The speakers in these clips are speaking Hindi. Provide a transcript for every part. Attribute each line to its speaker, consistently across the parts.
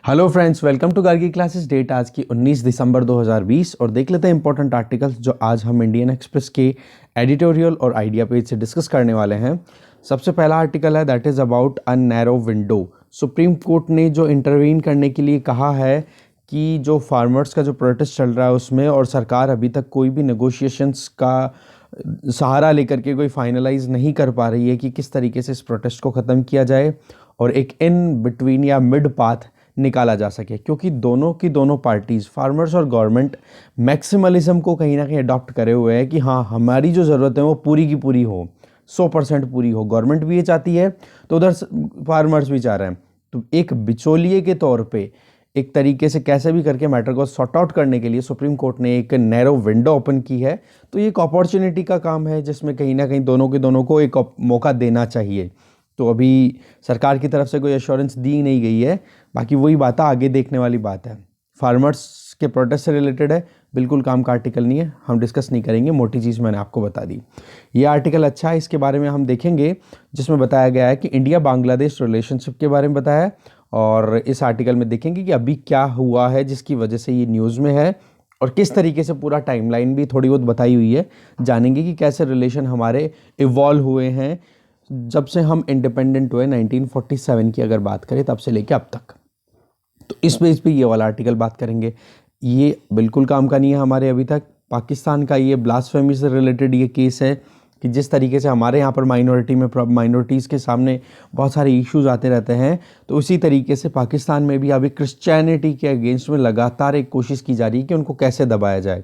Speaker 1: Hello friends, welcome to Gargi classes. Date आज की 19 दिसंबर 2020 और देख लेते हैं इंपॉर्टेंट आर्टिकल्स जो आज हम इंडियन एक्सप्रेस के एडिटोरियल और आइडिया पेज से डिस्कस करने वाले हैं। सबसे पहला आर्टिकल है that is about a narrow window. Supreme court ने जो इंटरवीन करने के लिए कहा है कि जो फार्मर्स का जो प्रोटेस्ट चल रहा है उसमें, और सरकार अभी तक कोई भी नेगोशिएशंस का सहारा लेकर के कोई फाइनलाइज नहीं कर पा रही है कि किस तरीके से इस प्रोटेस्ट को ख़त्म किया जाए और एक इन बिटवीन या मिड पाथ निकाला जा सके, क्योंकि दोनों की दोनों पार्टीज़, फार्मर्स और गवर्नमेंट, मैक्सिमलिज्म को कहीं ना कहीं अडॉप्ट करे हुए है कि हाँ, हमारी जो ज़रूरत है वो पूरी की पूरी हो, 100% पूरी हो। गवर्नमेंट भी ये चाहती है तो उधर फार्मर्स भी चाह रहे हैं। तो एक बिचौलिए के तौर पे एक तरीके से कैसे भी करके मैटर को सॉर्ट आउट करने के लिए सुप्रीम कोर्ट ने एक नैरो विंडो ओपन की है। तो ये एक अपॉर्चुनिटी का काम है जिसमें कहीं ना कहीं दोनों के दोनों को एक मौका देना चाहिए। तो अभी सरकार की तरफ से कोई एश्योरेंस दी नहीं गई है, बाकी वही बात है, आगे देखने वाली बात है। फार्मर्स के प्रोटेस्ट से रिलेटेड है, बिल्कुल काम का आर्टिकल नहीं है, हम डिस्कस नहीं करेंगे, मोटी चीज़ मैंने आपको बता दी। ये आर्टिकल अच्छा है, इसके बारे में हम देखेंगे, जिसमें बताया गया है कि इंडिया बांग्लादेश रिलेशनशिप के बारे में बताया है। और इस आर्टिकल में देखेंगे कि अभी क्या हुआ है जिसकी वजह से ये न्यूज़ में है, और किस तरीके से पूरा टाइमलाइन भी थोड़ी बहुत बताई हुई है। जानेंगे कि कैसे रिलेशन हमारे इवॉल्व हुए हैं जब से हम इंडिपेंडेंट हुए 1947 की अगर बात करें तब से लेके अब तक। तो इस पेज पे ये वाला आर्टिकल बात करेंगे। ये बिल्कुल काम का नहीं है हमारे अभी तक। पाकिस्तान का ये ब्लास्फेमी से रिलेटेड ये केस है कि जिस तरीके से हमारे यहाँ पर माइनॉरिटीज़ के सामने बहुत सारे इश्यूज आते रहते हैं, तो उसी तरीके से पाकिस्तान में भी अभी क्रिश्चियनिटी के अगेंस्ट में लगातार एक कोशिश की जा रही है कि उनको कैसे दबाया जाए।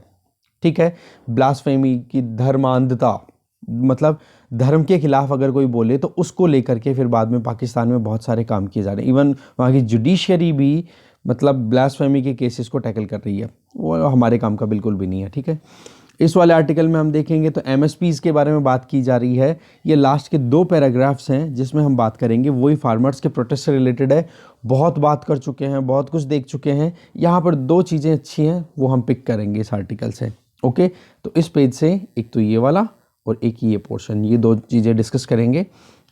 Speaker 1: ठीक है, ब्लास्फेमी की धर्मांधता, मतलब धर्म के खिलाफ अगर कोई बोले तो उसको लेकर के फिर बाद में पाकिस्तान में बहुत सारे काम किए जा रहे हैं। इवन वहाँ की जुडिशरी भी मतलब ब्लास्फेमी के केसेस को टैकल कर रही है, वो हमारे काम का बिल्कुल भी नहीं है। ठीक है, इस वाले आर्टिकल में हम देखेंगे तो एमएसपीज़ के बारे में बात की जा रही है। ये लास्ट के 2 पैराग्राफ्स हैं जिसमें हम बात करेंगे, वही फार्मर्स के प्रोटेस्ट से रिलेटेड है। बहुत बात कर चुके हैं, बहुत कुछ देख चुके हैं, यहाँ पर 2 चीज़ें अच्छी हैं वो हम पिक करेंगे इस आर्टिकल से। ओके, तो इस पेज से एक तो ये वाला और एक ये पोर्शन, ये 2 चीज़ें डिस्कस करेंगे।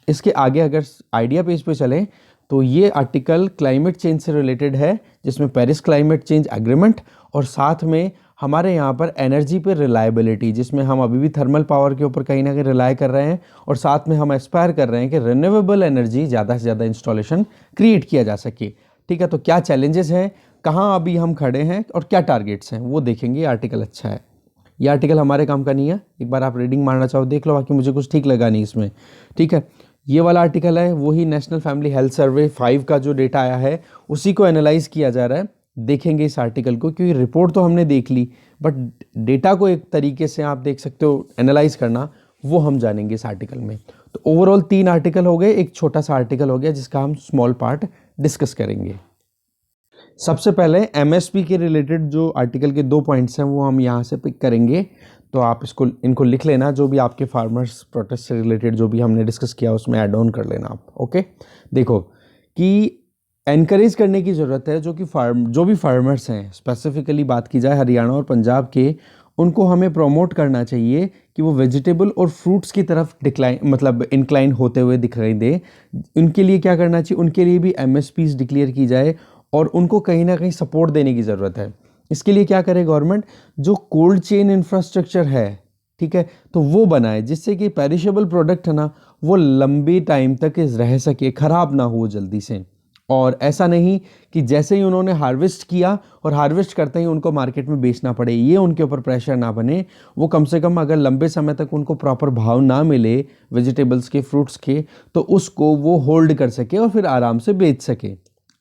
Speaker 1: इसके आगे अगर आइडिया पेज पे चलें तो ये आर्टिकल क्लाइमेट चेंज से रिलेटेड है, जिसमें पेरिस क्लाइमेट चेंज एग्रीमेंट और साथ में हमारे यहाँ पर एनर्जी पे रिलायबिलिटी, जिसमें हम अभी भी थर्मल पावर के ऊपर कहीं ना कहीं रिलाय कर रहे हैं, और साथ में हम एस्पायर कर रहे हैं कि रिन्यूएबल एनर्जी ज़्यादा से ज़्यादा इंस्टॉलेशन क्रिएट किया जा सके। ठीक है, तो क्या चैलेंजेस हैं, कहाँ अभी हम खड़े हैं और क्या टारगेट्स हैं, वो देखेंगे। आर्टिकल अच्छा है, ये आर्टिकल हमारे काम का नहीं है, एक बार आप रीडिंग मारना चाहो देख लो, बाकी मुझे कुछ ठीक लगा नहीं इसमें। ठीक है, ये वाला आर्टिकल है वही नेशनल फैमिली हेल्थ सर्वे 5 का जो डेटा आया है उसी को एनालाइज किया जा रहा है। देखेंगे इस आर्टिकल को, क्योंकि रिपोर्ट तो हमने देख ली, बट डेटा को एक तरीके से आप देख सकते हो एनालाइज करना, वो हम जानेंगे इस आर्टिकल में। तो ओवरऑल 3 आर्टिकल हो गए, एक छोटा सा आर्टिकल हो गया जिसका हम स्मॉल पार्ट डिस्कस करेंगे। सबसे पहले एमएसपी के रिलेटेड जो आर्टिकल के 2 पॉइंट्स हैं वो हम यहाँ से पिक करेंगे, तो आप इनको लिख लेना, जो भी आपके फार्मर्स प्रोटेस्ट से रिलेटेड जो भी हमने डिस्कस किया उसमें ऐड ऑन कर लेना आप। ओके, देखो कि एनकरेज करने की ज़रूरत है जो भी फार्मर्स हैं, स्पेसिफिकली बात की जाए हरियाणा और पंजाब के, उनको हमें प्रमोट करना चाहिए कि वो वेजिटेबल और फ्रूट्स की तरफ इंक्लाइन होते हुए दिखाई दे। उनके लिए क्या करना चाहिए, उनके लिए भी एमएसपीज डिक्लेयर की जाए और उनको कहीं ना कहीं सपोर्ट देने की ज़रूरत है। इसके लिए क्या करे गवर्नमेंट, जो कोल्ड चेन इंफ्रास्ट्रक्चर है, ठीक है, तो वो बनाए जिससे कि पेरिशेबल प्रोडक्ट है ना वो लंबी टाइम तक रह सके, ख़राब ना हो जल्दी से। और ऐसा नहीं कि जैसे ही उन्होंने हार्वेस्ट किया और हार्वेस्ट करते ही उनको मार्केट में बेचना पड़े, ये उनके ऊपर प्रेशर ना बने। वो कम से कम अगर लंबे समय तक उनको प्रॉपर भाव ना मिले वेजिटेबल्स के, फ्रूट्स के, तो उसको वो होल्ड कर सके और फिर आराम से बेच सके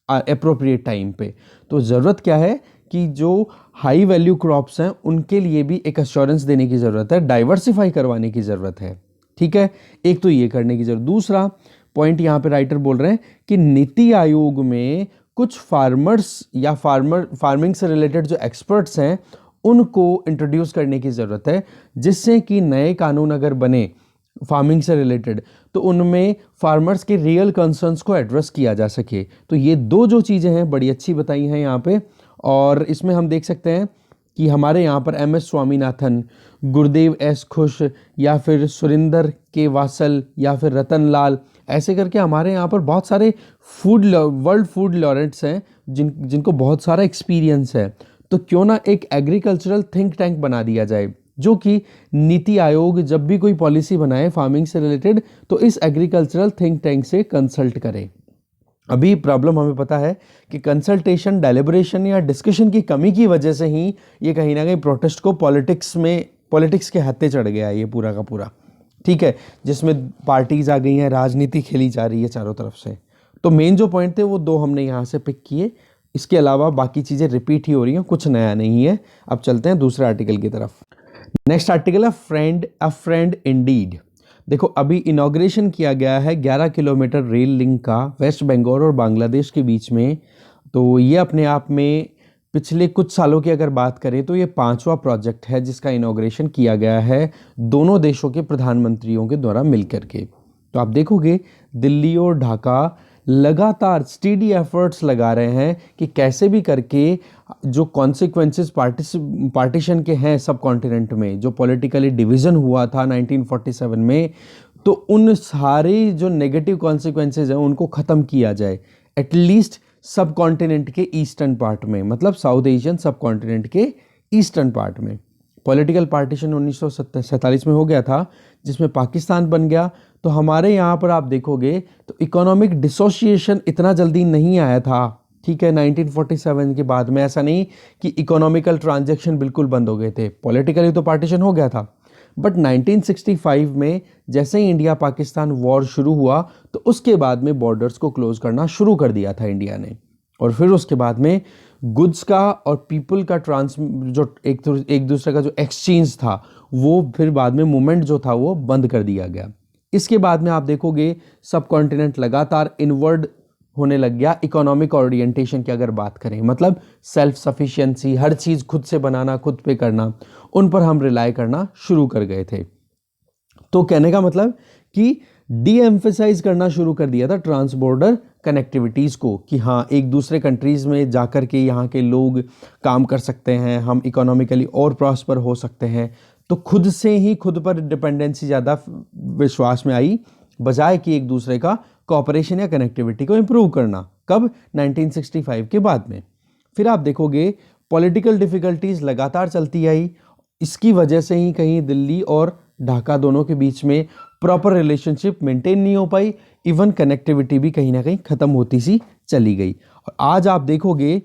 Speaker 1: एप्रोप्रिएट टाइम पे। तो ज़रूरत क्या है कि जो हाई वैल्यू क्रॉप्स हैं उनके लिए भी एक एश्योरेंस देने की ज़रूरत है, डाइवर्सिफाई करवाने की ज़रूरत है। ठीक है, एक तो ये करने की ज़रूरत। दूसरा पॉइंट यहाँ पे राइटर बोल रहे हैं कि नीति आयोग में कुछ फार्मर्स या फार्मिंग से रिलेटेड जो एक्सपर्ट्स हैं उनको इंट्रोड्यूस करने की ज़रूरत है, जिससे कि नए कानून अगर बने फार्मिंग से रिलेटेड तो उनमें फार्मर्स के रियल कंसर्न्स को एड्रेस किया जा सके। तो ये 2 जो चीज़ें हैं बड़ी अच्छी बताई हैं यहाँ पे, और इसमें हम देख सकते हैं कि हमारे यहाँ पर एमएस स्वामीनाथन, गुरुदेव एस खुश, या फिर सुरिंदर के वासल, या फिर रतन लाल, ऐसे करके हमारे यहाँ पर बहुत सारे वर्ल्ड फूड लॉरेट्स हैं जिनको बहुत सारा एक्सपीरियंस है। तो क्यों ना एक एग्रीकल्चरल थिंक टैंक बना दिया जाए, जो कि नीति आयोग जब भी कोई पॉलिसी बनाए फार्मिंग से रिलेटेड तो इस एग्रीकल्चरल थिंक टैंक से कंसल्ट करे। अभी प्रॉब्लम हमें पता है कि कंसल्टेशन, डेलिब्रेशन या डिस्कशन की कमी की वजह से ही ये कहीं ना कहीं प्रोटेस्ट को पॉलिटिक्स के हत्थे चढ़ गया है ये पूरा का पूरा, ठीक है, जिसमें पार्टीज आ गई हैं, राजनीति खेली जा रही है चारों तरफ से। तो मेन जो पॉइंट थे वो दो हमने यहाँ से पिक किए, इसके अलावा बाकी चीज़ें रिपीट ही हो रही हैं, कुछ नया नहीं है। अब चलते हैं दूसरे आर्टिकल की तरफ। नेक्स्ट आर्टिकल है अ फ्रेंड इंडीड। देखो अभी इनॉग्रेशन किया गया है 11 किलोमीटर रेल लिंक का वेस्ट बंगाल और बांग्लादेश के बीच में। तो ये अपने आप में पिछले कुछ सालों की अगर बात करें तो ये 5वां प्रोजेक्ट है जिसका इनॉग्रेशन किया गया है दोनों देशों के प्रधानमंत्रियों के द्वारा मिलकर के। तो आप देखोगे दिल्ली और ढाका लगातार स्टेडी एफर्ट्स लगा रहे हैं कि कैसे भी करके जो कॉन्सिक्वेंसेस पार्टीशन के हैं सब कॉन्टिनेंट में, जो पॉलिटिकली डिवीज़न हुआ था 1947 में, तो उन सारे जो नेगेटिव कॉन्सिक्वेंसेस हैं उनको ख़त्म किया जाए एटलीस्ट सब कॉन्टिनेंट के ईस्टर्न पार्ट में, मतलब साउथ एशियन सब कॉन्टिनेंट के ईस्टर्न पार्ट में। पॉलिटिकल पार्टीशन 1947 में हो गया था जिसमें पाकिस्तान बन गया। तो हमारे यहाँ पर आप देखोगे तो इकोनॉमिक डिसोसिएशन इतना जल्दी नहीं आया था, ठीक है। 1947 के बाद में ऐसा नहीं कि इकोनॉमिकल ट्रांजैक्शन बिल्कुल बंद हो गए थे, पॉलिटिकली तो पार्टीशन हो गया था, बट 1965 में जैसे ही इंडिया पाकिस्तान वॉर शुरू हुआ तो उसके बाद में बॉर्डर्स को क्लोज करना शुरू कर दिया था इंडिया ने, और फिर उसके बाद में गुड्स का और पीपल का जो एक दूसरे का जो एक्सचेंज था वो फिर बाद में मूवमेंट जो था वो बंद कर दिया गया। इसके बाद में आप देखोगे सब कॉन्टिनेंट लगातार इनवर्ड होने लग गया। इकोनॉमिक ओरिएंटेशन की अगर बात करें, मतलब सेल्फ सफिशिएंसी, हर चीज़ खुद से बनाना, खुद पे करना, उन पर हम रिलाई करना शुरू कर गए थे। तो कहने का मतलब कि डी एम्फेसाइज करना शुरू कर दिया था ट्रांस बॉर्डर कनेक्टिविटीज़ को, कि हाँ एक दूसरे कंट्रीज़ में जाकर के यहाँ के लोग काम कर सकते हैं, हम इकोनॉमिकली और प्रॉस्पर हो सकते हैं। तो खुद से ही खुद पर डिपेंडेंसी ज़्यादा विश्वास में आई, बजाय कि एक दूसरे का कोऑपरेशन या कनेक्टिविटी को इम्प्रूव करना। कब? 1965 के बाद में। फिर आप देखोगे पॉलिटिकल डिफ़िकल्टीज़ लगातार चलती आई, इसकी वजह से ही कहीं दिल्ली और ढाका दोनों के बीच में प्रॉपर रिलेशनशिप मेंटेन नहीं हो पाई, इवन कनेक्टिविटी भी कहीं ना कहीं ख़त्म होती सी चली गई। और आज आप देखोगे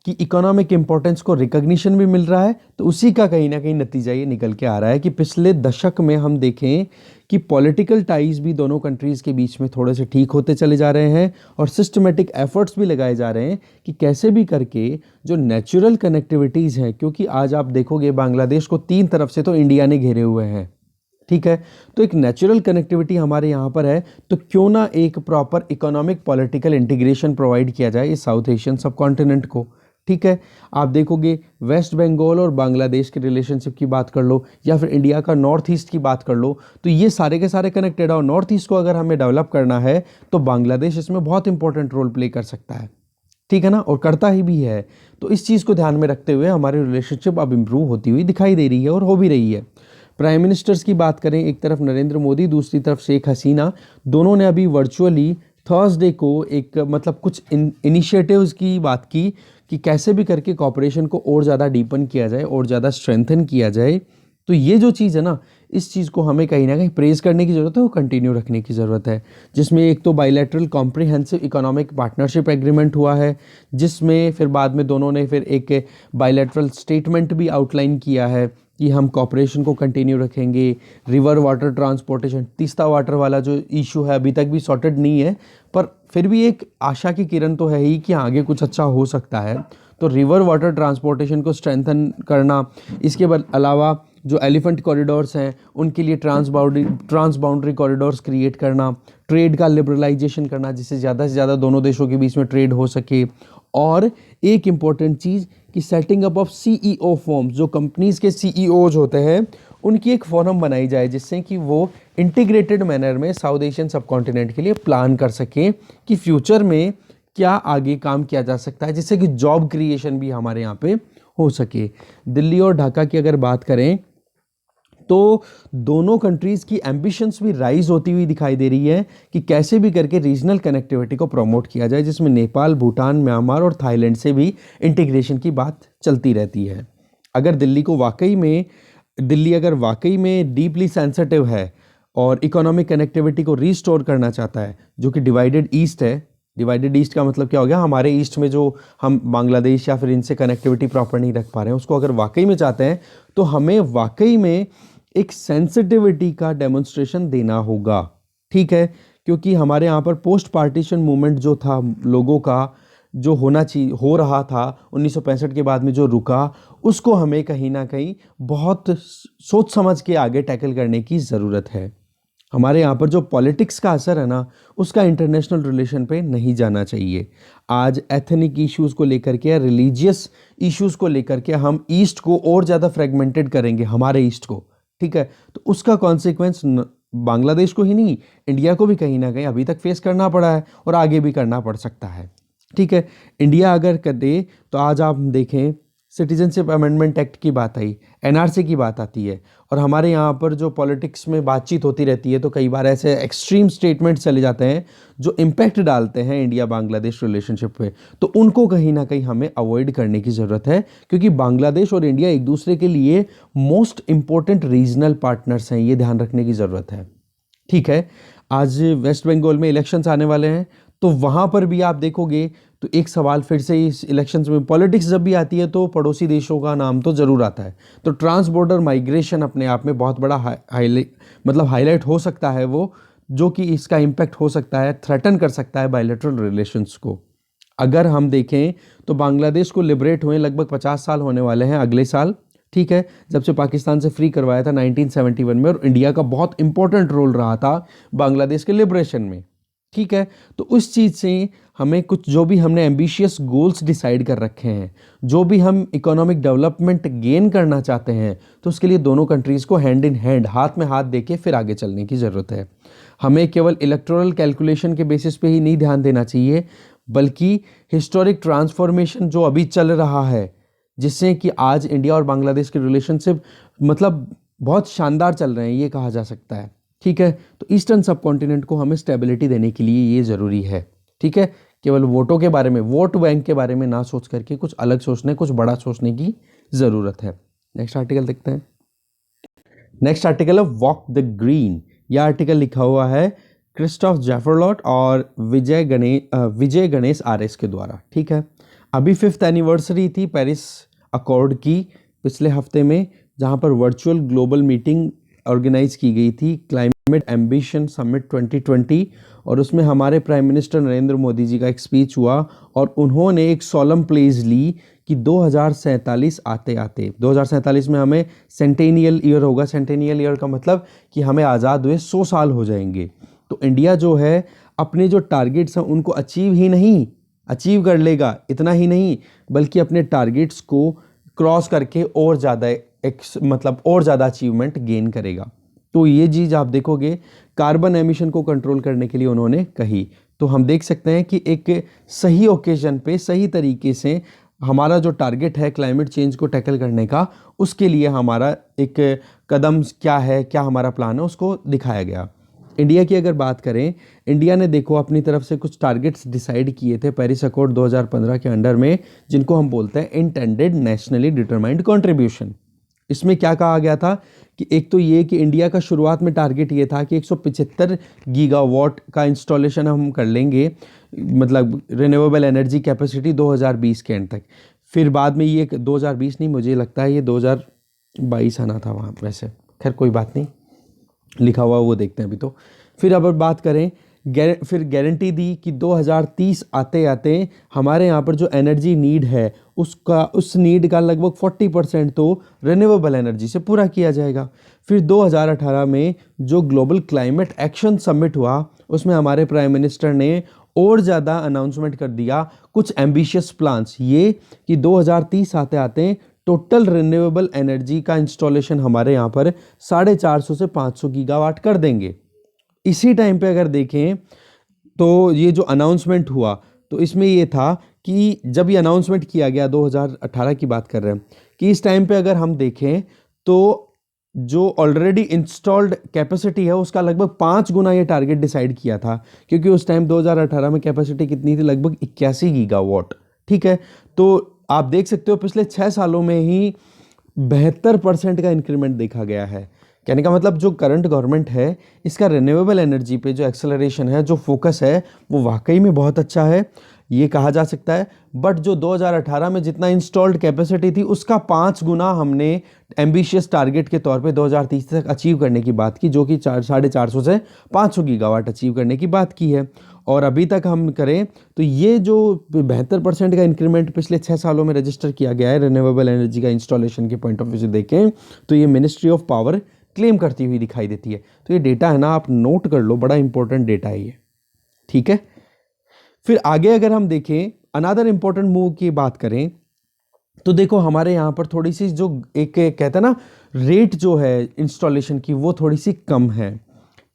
Speaker 1: कि इकोनॉमिक इंपॉर्टेंस को रिकग्निशन भी मिल रहा है, तो उसी का कहीं ना कहीं नतीजा ये निकल के आ रहा है कि पिछले दशक में हम देखें कि पॉलिटिकल टाइज भी दोनों कंट्रीज़ के बीच में थोड़े से ठीक होते चले जा रहे हैं, और सिस्टमेटिक एफर्ट्स भी लगाए जा रहे हैं कि कैसे भी करके जो नेचुरल कनेक्टिविटीज़ हैं, क्योंकि आज आप देखोगे बांग्लादेश को 3 तरफ से तो इंडिया ने घेरे हुए हैं, ठीक है। तो एक नेचुरल कनेक्टिविटी हमारे यहाँ पर है, तो क्यों ना एक proper economic political integration provide किया जाए इस साउथ एशियन सब कॉन्टिनेंट को, ठीक है। आप देखोगे वेस्ट बंगाल और बांग्लादेश के रिलेशनशिप की बात कर लो, या फिर इंडिया का नॉर्थ ईस्ट की बात कर लो, तो ये सारे के सारे कनेक्टेड है। और नॉर्थ ईस्ट को अगर हमें डेवलप करना है तो बांग्लादेश इसमें बहुत इंपॉर्टेंट रोल प्ले कर सकता है, ठीक है ना, और करता ही भी है। तो इस चीज़ को ध्यान में रखते हुए हमारी रिलेशनशिप अब इम्प्रूव होती हुई दिखाई दे रही है और हो भी रही है। प्राइम मिनिस्टर्स की बात करें, एक तरफ नरेंद्र मोदी, दूसरी तरफ शेख हसीना, दोनों ने अभी वर्चुअली थर्सडे को एक मतलब कुछ इनिशिएटिव्स की बात की कि कैसे भी करके कॉपरेशन को और ज़्यादा डीपन किया जाए और ज़्यादा स्ट्रेंथन किया जाए। तो ये जो चीज़ है ना, इस चीज़ को हमें कहीं ना कहीं प्रेज़ करने की ज़रूरत है, वो कंटिन्यू रखने की ज़रूरत है। जिसमें एक तो bilateral comprehensive economic partnership agreement हुआ है, जिसमें फिर बाद में दोनों ने फिर एक बायलैटरल स्टेटमेंट भी आउटलाइन किया है कि हम कॉपरेशन को कंटिन्यू रखेंगे। River water transportation, Teesta water वाला जो इशू है अभी तक भी सॉर्टेड नहीं है, पर फिर भी एक आशा की किरण तो है ही कि आगे कुछ अच्छा हो सकता है। तो रिवर वाटर ट्रांसपोर्टेशन को स्ट्रेंथन करना, इसके अलावा जो एलिफेंट कॉरिडोर्स हैं उनके लिए ट्रांस बाउंड्री कॉरिडोर्स क्रिएट करना, ट्रेड का लिबरलाइजेशन करना जिससे ज़्यादा से ज़्यादा दोनों देशों के बीच में ट्रेड हो सके। और एक इम्पॉर्टेंट चीज़ कि setting up of CEO forms, जो कंपनीज़ के सीईओज होते हैं उनकी एक फॉरम बनाई जाए जिससे कि वो इंटीग्रेटेड मैनर में साउथ एशियन सब कॉन्टिनेंट के लिए प्लान कर सकें कि फ्यूचर में क्या आगे काम किया जा सकता है, जिससे कि जॉब क्रिएशन भी हमारे यहाँ पे हो सके। दिल्ली और ढाका की अगर बात करें तो दोनों कंट्रीज़ की एम्बिशंस भी राइज होती हुई दिखाई दे रही है कि कैसे भी करके रीजनल कनेक्टिविटी को प्रमोट किया जाए, जिसमें नेपाल, भूटान, म्यांमार और थाईलैंड से भी इंटीग्रेशन की बात चलती रहती है। अगर दिल्ली अगर वाकई में डीपली सेंसिटिव है और इकोनॉमिक कनेक्टिविटी को रीस्टोर करना चाहता है, जो कि डिवाइडेड ईस्ट है। डिवाइडेड ईस्ट का मतलब क्या हो गया, हमारे ईस्ट में जो हम बांग्लादेश या फिर इनसे कनेक्टिविटी प्रॉपर नहीं रख पा रहे हैं, उसको अगर वाकई में चाहते हैं तो हमें वाकई में एक सेंसिटिविटी का डेमोन्स्ट्रेशन देना होगा, ठीक है। क्योंकि हमारे यहाँ पर पोस्ट पार्टीशन मूवमेंट जो था लोगों का, जो हो रहा था 1965 के बाद में जो रुका, उसको हमें कहीं ना कहीं बहुत सोच समझ के आगे टैकल करने की ज़रूरत है। हमारे यहाँ पर जो पॉलिटिक्स का असर है ना, उसका इंटरनेशनल रिलेशन पे नहीं जाना चाहिए। आज एथनिक इश्यूज़ को लेकर के या रिलीजियस इश्यूज़ को लेकर के हम ईस्ट को और ज़्यादा फ्रेगमेंटेड करेंगे, हमारे ईस्ट को, ठीक है। तो उसका कॉन्सिक्वेंस बांग्लादेश को ही नहीं, इंडिया को भी कहीं ना कहीं अभी तक फेस करना पड़ा है और आगे भी करना पड़ सकता है, ठीक है। इंडिया अगर कर दे तो आज आप देखें सिटीजनशिप अमेंडमेंट एक्ट की बात आई, एनआरसी की बात आती है, और हमारे यहाँ पर जो पॉलिटिक्स में बातचीत होती रहती है तो कई बार ऐसे एक्सट्रीम स्टेटमेंट चले जाते हैं जो इम्पैक्ट डालते हैं इंडिया बांग्लादेश रिलेशनशिप पे। तो उनको कहीं ना कहीं हमें अवॉइड करने की ज़रूरत है, क्योंकि बांग्लादेश और इंडिया एक दूसरे के लिए मोस्ट इम्पोर्टेंट रीजनल पार्टनर्स हैं, ये ध्यान रखने की ज़रूरत है, ठीक है। आज वेस्ट बंगाल में इलेक्शंस आने वाले हैं, तो वहाँ पर भी आप देखोगे तो एक सवाल फिर से इस इलेक्शंस में, पॉलिटिक्स जब भी आती है तो पड़ोसी देशों का नाम तो ज़रूर आता है। तो ट्रांस बॉर्डर माइग्रेशन अपने आप में बहुत बड़ा हाईलाइट हो सकता है वो, जो कि इसका इम्पैक्ट हो सकता है, थ्रेटन कर सकता है बायलैटरल रिलेशंस को। अगर हम देखें तो बांग्लादेश को लिबरेट हुए लगभग 50 साल होने वाले हैं अगले साल, ठीक है, जब से पाकिस्तान से फ्री करवाया था 1971 में, और इंडिया का बहुत इंपॉर्टेंट रोल रहा था बांग्लादेश के लिबरेशन में, ठीक है। तो उस चीज़ से हमें कुछ जो भी हमने एम्बिशियस गोल्स डिसाइड कर रखे हैं, जो भी हम इकोनॉमिक डेवलपमेंट गेन करना चाहते हैं, तो उसके लिए दोनों कंट्रीज़ को हैंड इन हैंड, हाथ में हाथ देके फिर आगे चलने की ज़रूरत है। हमें केवल इलेक्टोरल कैलकुलेशन के बेसिस पे ही नहीं ध्यान देना चाहिए, बल्कि हिस्टोरिक ट्रांसफॉर्मेशन जो अभी चल रहा है, जिससे कि आज इंडिया और बांग्लादेश के रिलेशनशिप मतलब बहुत शानदार चल रहे हैं, ये कहा जा सकता है, ठीक है। तो ईस्टर्न सब कॉन्टिनेंट को हमें स्टेबिलिटी देने के लिए ये ज़रूरी है, ठीक है। केवल वोटों के बारे में, वोट बैंक के बारे में ना सोच करके कुछ अलग सोचने, कुछ बड़ा सोचने की ज़रूरत है। नेक्स्ट आर्टिकल देखते हैं। नेक्स्ट आर्टिकल है वॉक द ग्रीन। यह आर्टिकल लिखा हुआ है क्रिस्टोफ जैफरलॉट और विजय गणेश आरएस के द्वारा, ठीक है। अभी 5th एनिवर्सरी थी पेरिस अकॉर्ड की पिछले हफ्ते में, जहाँ पर वर्चुअल ग्लोबल मीटिंग ऑर्गेनाइज की गई थी, क्लाइमेट एम्बिशन समिट 2020, और उसमें हमारे प्राइम मिनिस्टर नरेंद्र मोदी जी का एक स्पीच हुआ और उन्होंने एक सोलम प्लेज ली कि 2047 आते आते, 2047 में हमें सेंटेनियल ईयर होगा। सेंटेनियल ईयर का मतलब कि हमें आज़ाद हुए 100 साल हो जाएंगे। तो इंडिया जो है अपने जो टारगेट्स हैं उनको अचीव कर लेगा, इतना ही नहीं बल्कि अपने टारगेट्स को क्रॉस करके और ज़्यादा और ज़्यादा अचीवमेंट गेन करेगा। तो ये चीज़ आप देखोगे कार्बन एमिशन को कंट्रोल करने के लिए उन्होंने कही। तो हम देख सकते हैं कि एक सही ओकेजन पे सही तरीके से हमारा जो टारगेट है क्लाइमेट चेंज को टैकल करने का, उसके लिए हमारा एक कदम क्या है, क्या हमारा प्लान है, उसको दिखाया गया। इंडिया की अगर बात करें, इंडिया ने देखो अपनी तरफ से कुछ टारगेट्स डिसाइड किए थे पेरिस अकॉर्ड 2015 के अंडर में, जिनको हम बोलते हैं इंटेंडेड नेशनली डिटरमाइंड कंट्रीब्यूशन। इसमें क्या कहा गया था कि एक तो ये कि इंडिया का शुरुआत में टारगेट ये था कि 175 गीगावाट का इंस्टॉलेशन हम कर लेंगे, मतलब रिन्यूएबल एनर्जी कैपेसिटी 2020 के एंड तक। फिर बाद में ये 2020 नहीं, मुझे लगता है ये 2022 आना था वहाँ, वैसे खैर कोई बात नहीं, लिखा हुआ वो देखते हैं अभी। तो फिर अब बात करें, फिर गारंटी दी कि 2030 आते आते हमारे यहाँ पर जो एनर्जी नीड है उस नीड का लगभग 40% तो रिन्यूएबल एनर्जी से पूरा किया जाएगा। फिर 2018 में जो ग्लोबल क्लाइमेट एक्शन समिट हुआ, उसमें हमारे प्राइम मिनिस्टर ने और ज़्यादा अनाउंसमेंट कर दिया कुछ एम्बिशियस प्लान्स, ये कि 2030 आते आते टोटल रिन्यूएबल एनर्जी का इंस्टॉलेशन हमारे यहाँ पर 450 से 500 गीगावाट कर देंगे। इसी टाइम पे अगर देखें तो ये जो अनाउंसमेंट हुआ, तो इसमें ये था कि जब ये अनाउंसमेंट किया गया 2018 की बात कर रहे हैं, कि इस टाइम पे अगर हम देखें तो जो ऑलरेडी इंस्टॉल्ड कैपेसिटी है उसका लगभग 5 गुना ये टारगेट डिसाइड किया था, क्योंकि उस टाइम 2018 में कैपेसिटी कितनी थी, लगभग 81 गीगावाट। ठीक है, तो आप देख सकते हो पिछले 6 सालों में ही 72% का इंक्रीमेंट देखा गया है। कहने का मतलब जो करंट गवर्नमेंट है, इसका रिन्यूएबल एनर्जी पे जो एक्सेलरेशन है, जो फोकस है, वो वाकई में बहुत अच्छा है, ये कहा जा सकता है। बट जो 2018 में जितना इंस्टॉल्ड कैपेसिटी थी उसका 5 गुना हमने एम्बिशियस टारगेट के तौर पे 2030 तक अचीव करने की बात की, जो कि 450 से 500 गीगावाट अचीव करने की बात की है। और अभी तक हम करें तो ये जो 72% का इंक्रीमेंट पिछले 6 सालों में रजिस्टर किया गया है रिन्यूएबल एनर्जी का इंस्टॉलेशन के पॉइंट ऑफ व्यू से देखें, तो ये मिनिस्ट्री ऑफ पावर क्लेम करती हुई दिखाई देती है। तो ये डेटा है ना, आप नोट कर लो, बड़ा इंपॉर्टेंट डेटा है ये। ठीक है, फिर आगे अगर हम देखें अनदर इंपॉर्टेंट मूव की बात करें, तो देखो हमारे यहाँ पर थोड़ी सी जो एक कहते हैं ना रेट जो है इंस्टॉलेशन की, वो थोड़ी सी कम है।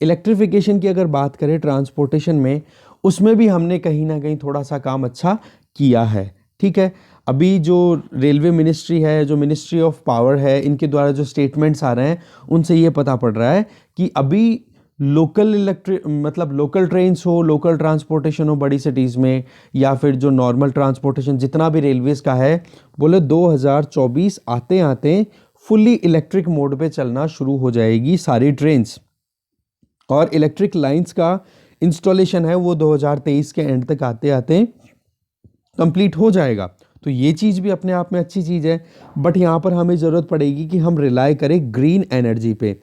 Speaker 1: इलेक्ट्रिफिकेशन की अगर बात करें ट्रांसपोर्टेशन में, उसमें भी हमने कहीं ना कहीं थोड़ा सा काम अच्छा किया है। ठीक है, अभी जो रेलवे मिनिस्ट्री है, जो मिनिस्ट्री ऑफ पावर है, इनके द्वारा जो स्टेटमेंट्स आ रहे हैं उनसे ये पता पड़ रहा है कि अभी लोकल मतलब लोकल ट्रेन्स हो, लोकल ट्रांसपोर्टेशन हो बड़ी सिटीज़ में, या फिर जो नॉर्मल ट्रांसपोर्टेशन जितना भी रेलवेज़ का है, बोले 2024 आते आते फुल्ली इलेक्ट्रिक मोड पे चलना शुरू हो जाएगी सारी ट्रेन्स। और इलेक्ट्रिक लाइंस का इंस्टॉलेशन है वो 2023 के एंड तक आते आते कंप्लीट हो जाएगा। तो ये चीज़ भी अपने आप में अच्छी चीज़ है। बट यहाँ पर हमें ज़रूरत पड़ेगी कि हम रिलाय करें ग्रीन एनर्जी पे,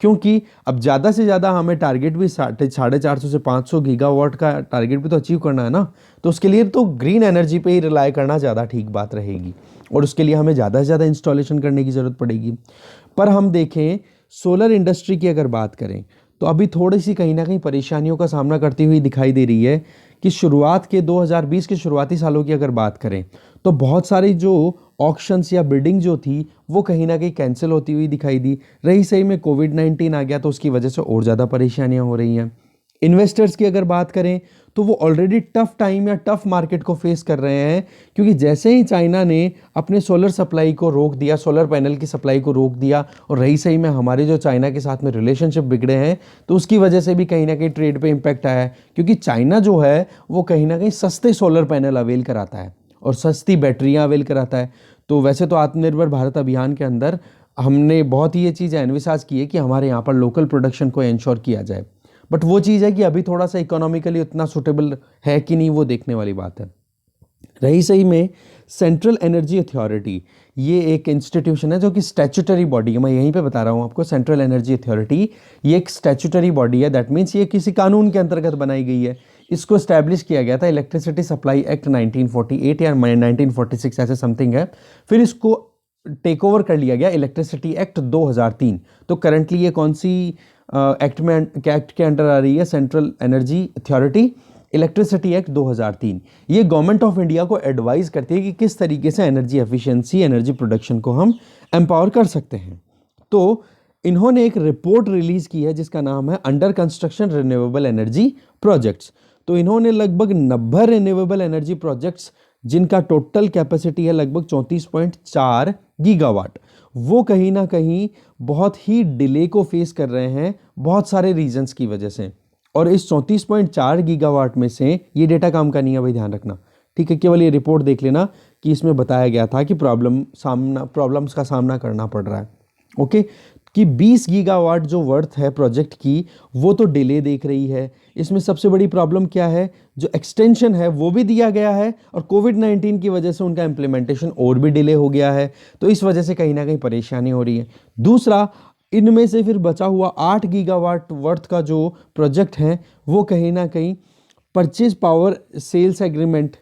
Speaker 1: क्योंकि अब ज़्यादा से ज़्यादा हमें टारगेट भी 450 से 500 गीगावाट का टारगेट भी तो अचीव करना है ना। तो उसके लिए तो ग्रीन एनर्जी पे ही रिलाय करना ज़्यादा ठीक बात रहेगी, और उसके लिए हमें ज़्यादा से ज़्यादा इंस्टॉलेशन करने की ज़रूरत पड़ेगी। पर हम देखें सोलर इंडस्ट्री की अगर बात करें, तो अभी थोड़ी सी कहीं ना कहीं परेशानियों का सामना करती हुई दिखाई दे रही है। कि शुरुआत के 2020 के शुरुआती सालों की अगर बात करें, तो बहुत सारी जो ऑक्शंस या बिडिंग जो थी वो कहीं ना कहीं कैंसिल होती हुई दिखाई दी रही। सही में कोविड-19 आ गया तो उसकी वजह से और ज़्यादा परेशानियां हो रही हैं। इन्वेस्टर्स की अगर बात करें तो वो ऑलरेडी टफ टाइम या टफ मार्केट को फेस कर रहे हैं, क्योंकि जैसे ही चाइना ने अपने सोलर सप्लाई को रोक दिया, सोलर पैनल की सप्लाई को रोक दिया, और रही सही में हमारे जो चाइना के साथ में रिलेशनशिप बिगड़े हैं, तो उसकी वजह से भी कहीं ना कहीं ट्रेड पे इम्पैक्ट आया है। क्योंकि चाइना जो है वो कहीं ना कहीं सस्ते सोलर पैनल अवेल कराता है और सस्ती बैटरियाँ अवेल कराता है। तो वैसे तो आत्मनिर्भर भारत अभियान के अंदर हमने बहुत ही ये चीज़ एनविसाज की है कि हमारे यहाँ पर लोकल प्रोडक्शन को इंश्योर किया जाए। बट वो चीज़ है कि अभी थोड़ा सा इकोनॉमिकली उतना सुटेबल है कि नहीं, वो देखने वाली बात है। रही सही में सेंट्रल एनर्जी अथॉरिटी, ये एक इंस्टीट्यूशन है जो कि स्टैच्यूटरी बॉडी है। मैं यहीं पे बता रहा हूँ आपको, सेंट्रल एनर्जी अथॉरिटी ये एक स्टैच्यूटरी बॉडी है। दैट मीन्स ये किसी कानून के अंतर्गत बनाई गई है। इसको स्टैब्लिश किया गया था इलेक्ट्रिसिटी सप्लाई एक्ट 1948 या 1946 ऐसे समथिंग है। फिर इसको टेक ओवर कर लिया गया इलेक्ट्रिसिटी एक्ट 2003। तो करंटली ये कौन सी एक्ट के अंडर आ रही है? Central energy authority electricity act 2003। ये गवर्नमेंट ऑफ इंडिया को एडवाइस करती है कि किस तरीके से एनर्जी एफिशिएंसी, एनर्जी प्रोडक्शन को हम एम्पावर कर सकते हैं। तो इन्होंने एक रिपोर्ट रिलीज की है जिसका नाम है under construction renewable energy projects. तो इन्होंने लगभग 90 रिन्यूएबल एनर्जी प्रोजेक्ट्स जिनका टोटल कैपेसिटी है लगभग 34.4 गीगावाट, वो कहीं ना कहीं बहुत ही डिले को फेस कर रहे हैं बहुत सारे रीजंस की वजह से। और इस 34.4 गीगावाट में से, ये डेटा काम का नहीं है भाई, ध्यान रखना, ठीक है, केवल ये रिपोर्ट देख लेना कि इसमें बताया गया था कि प्रॉब्लम्स का सामना करना पड़ रहा है। ओके, कि 20 गीगावाट जो वर्थ है प्रोजेक्ट की, वो तो डिले देख रही है। इसमें सबसे बड़ी प्रॉब्लम क्या है? जो एक्सटेंशन है वो भी दिया गया है, और कोविड-19 की वजह से उनका इम्प्लीमेंटेशन और भी डिले हो गया है। तो इस वजह से कहीं ना कहीं परेशानी हो रही है। दूसरा, इनमें से फिर बचा हुआ 8 गीगावाट वर्थ का जो प्रोजेक्ट है वो कहीं ना कहीं परचेज पावर सेल्स एग्रीमेंट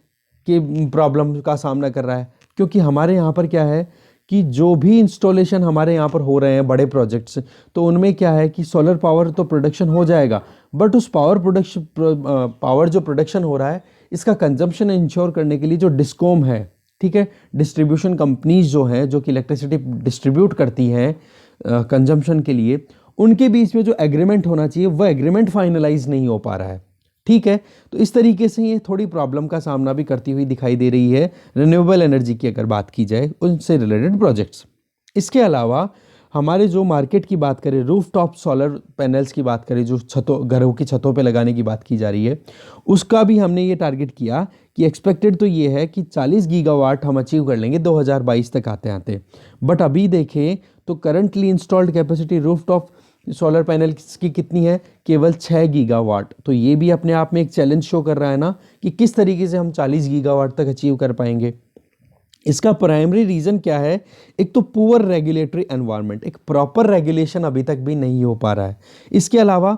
Speaker 1: के प्रॉब्लम का सामना कर रहा है। क्योंकि हमारे यहाँ पर क्या है कि जो भी इंस्टॉलेशन हमारे यहाँ पर हो रहे हैं बड़े प्रोजेक्ट्स, तो उनमें क्या है कि सोलर पावर तो प्रोडक्शन हो जाएगा, बट उस पावर जो प्रोडक्शन हो रहा है, इसका कंजम्पशन इंश्योर करने के लिए जो डिस्कॉम है, ठीक है, डिस्ट्रीब्यूशन कंपनीज जो हैं, जो कि इलेक्ट्रिसिटी डिस्ट्रीब्यूट करती हैं कंजम्पशन के लिए, उनके बीच में जो एग्रीमेंट होना चाहिए वो एग्रीमेंट फाइनलाइज नहीं हो पा रहा है। ठीक है, तो इस तरीके से ये थोड़ी प्रॉब्लम का सामना भी करती हुई दिखाई दे रही है रिन्यूएबल एनर्जी की अगर बात की जाए, उनसे रिलेटेड प्रोजेक्ट्स। इसके अलावा हमारे जो मार्केट की बात करें, रूफटॉप सोलर पैनल्स की बात करें, जो घरों की छतों पे लगाने की बात की जा रही है, उसका भी हमने ये टारगेट किया कि एक्सपेक्टेड तो ये है कि 40 गीगावाट हम अचीव कर लेंगे 2022 तक आते आते। बट अभी देखें तो currently installed capacity rooftop solar panels की कितनी है? केवल 6 गीगावाट। तो ये भी अपने आप में एक चैलेंज शो कर रहा है ना कि किस तरीके से हम 40 गीगावाट तक अचीव कर पाएंगे। इसका प्राइमरी रीजन क्या है? एक तो पुअर रेगुलेटरी एनवायरनमेंट, एक प्रॉपर रेगुलेशन अभी तक भी नहीं हो पा रहा है। इसके अलावा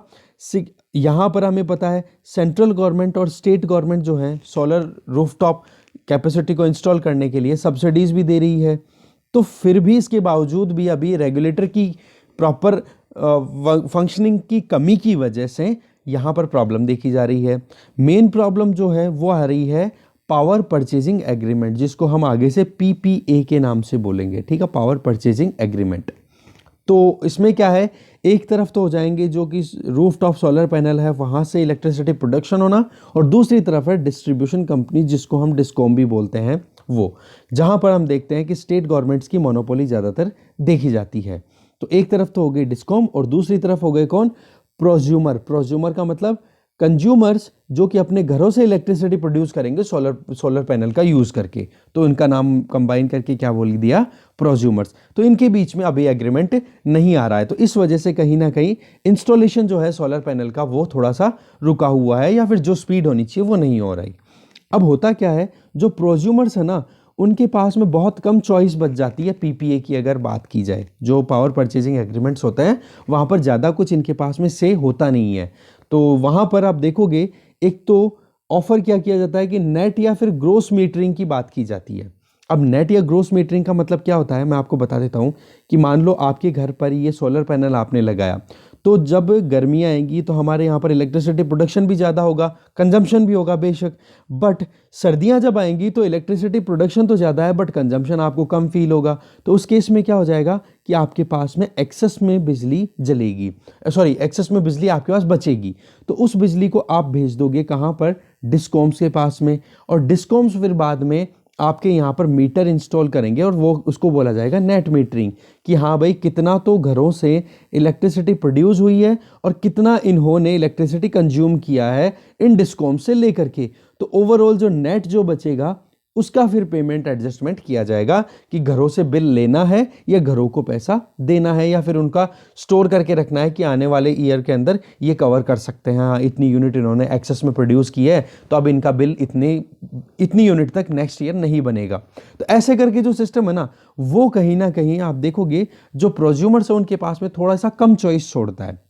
Speaker 1: यहाँ पर हमें पता है सेंट्रल गवर्नमेंट और स्टेट गवर्नमेंट जो है सोलर रूफटॉप कैपेसिटी को इंस्टॉल करने के लिए सब्सिडीज भी दे रही है। तो फिर भी इसके बावजूद भी अभी रेगुलेटर की प्रॉपर फंक्शनिंग की कमी की वजह से यहाँ पर प्रॉब्लम देखी जा रही है। मेन प्रॉब्लम जो है वो आ रही है पावर परचेजिंग एग्रीमेंट, जिसको हम आगे से पीपीए के नाम से बोलेंगे, ठीक है, पावर परचेजिंग एग्रीमेंट। तो इसमें क्या है, एक तरफ तो हो जाएंगे जो कि रूफटॉप सोलर पैनल है वहाँ से इलेक्ट्रिसिटी प्रोडक्शन होना, और दूसरी तरफ है डिस्ट्रीब्यूशन कंपनी जिसको हम डिस्कॉम भी बोलते हैं, वो जहाँ पर हम देखते हैं कि स्टेट गवर्नमेंट्स की मोनोपोली ज़्यादातर देखी जाती है। तो एक तरफ तो हो गई डिस्कॉम और दूसरी तरफ हो गए कौन? प्रोज्यूमर। प्रोज्यूमर का मतलब कंज्यूमर्स जो कि अपने घरों से इलेक्ट्रिसिटी प्रोड्यूस करेंगे सोलर पैनल का यूज़ करके, तो इनका नाम कंबाइन करके क्या बोल दिया? प्रोज्यूमर्स। तो इनके बीच में अभी एग्रीमेंट नहीं आ रहा है, तो इस वजह से कहीं ना कहीं इंस्टॉलेशन जो है सोलर पैनल का वो थोड़ा सा रुका हुआ है, या फिर जो स्पीड होनी चाहिए वो नहीं हो रही। अब होता क्या है, जो प्रोज्यूमर्स है ना उनके पास में बहुत कम चॉइस बच जाती है पीपीए की अगर बात की जाए। जो पावर परचेजिंग एग्रीमेंट्स होते हैं वहाँ पर ज़्यादा कुछ इनके पास में से होता नहीं है। तो वहाँ पर आप देखोगे एक तो ऑफर क्या किया जाता है कि नेट या फिर ग्रोस मीटरिंग की बात की जाती है। अब नेट या ग्रोस मीटरिंग का मतलब क्या होता है, मैं आपको बता देता हूँ कि मान लो आपके घर पर ये सोलर पैनल आपने लगाया, तो जब गर्मियाँ आएंगी तो हमारे यहाँ पर इलेक्ट्रिसिटी प्रोडक्शन भी ज़्यादा होगा, कंजम्पशन भी होगा बेशक, बट सर्दियाँ जब आएंगी तो इलेक्ट्रिसिटी प्रोडक्शन तो ज़्यादा है बट कंजम्पशन आपको कम फील होगा। तो उस केस में क्या हो जाएगा कि आपके पास में एक्सेस में बिजली जलेगी, एक्सेस में बिजली आपके पास बचेगी। तो उस बिजली को आप भेज दोगे कहाँ पर? डिस्कॉम्स के पास में, और डिस्कॉम्स फिर बाद में आपके यहाँ पर मीटर इंस्टॉल करेंगे और वो उसको बोला जाएगा नेट मीटरिंग, कि हाँ भाई कितना तो घरों से इलेक्ट्रिसिटी प्रोड्यूस हुई है और कितना इन्होंने इलेक्ट्रिसिटी कंज्यूम किया है इन डिस्कॉम से लेकर के। तो ओवरऑल जो नेट जो बचेगा उसका फिर पेमेंट एडजस्टमेंट किया जाएगा कि घरों से बिल लेना है या घरों को पैसा देना है, या फिर उनका स्टोर करके रखना है कि आने वाले ईयर के अंदर ये कवर कर सकते हैं। हाँ, इतनी यूनिट इन्होंने एक्सेस में प्रोड्यूस की है तो अब इनका बिल इतनी यूनिट तक नेक्स्ट ईयर नहीं बनेगा। तो ऐसे करके जो सिस्टम है ना वो कहीं ना कहीं आप देखोगे जो प्रोज्यूमर्स है उनके पास में थोड़ा सा कम चॉइस छोड़ता है।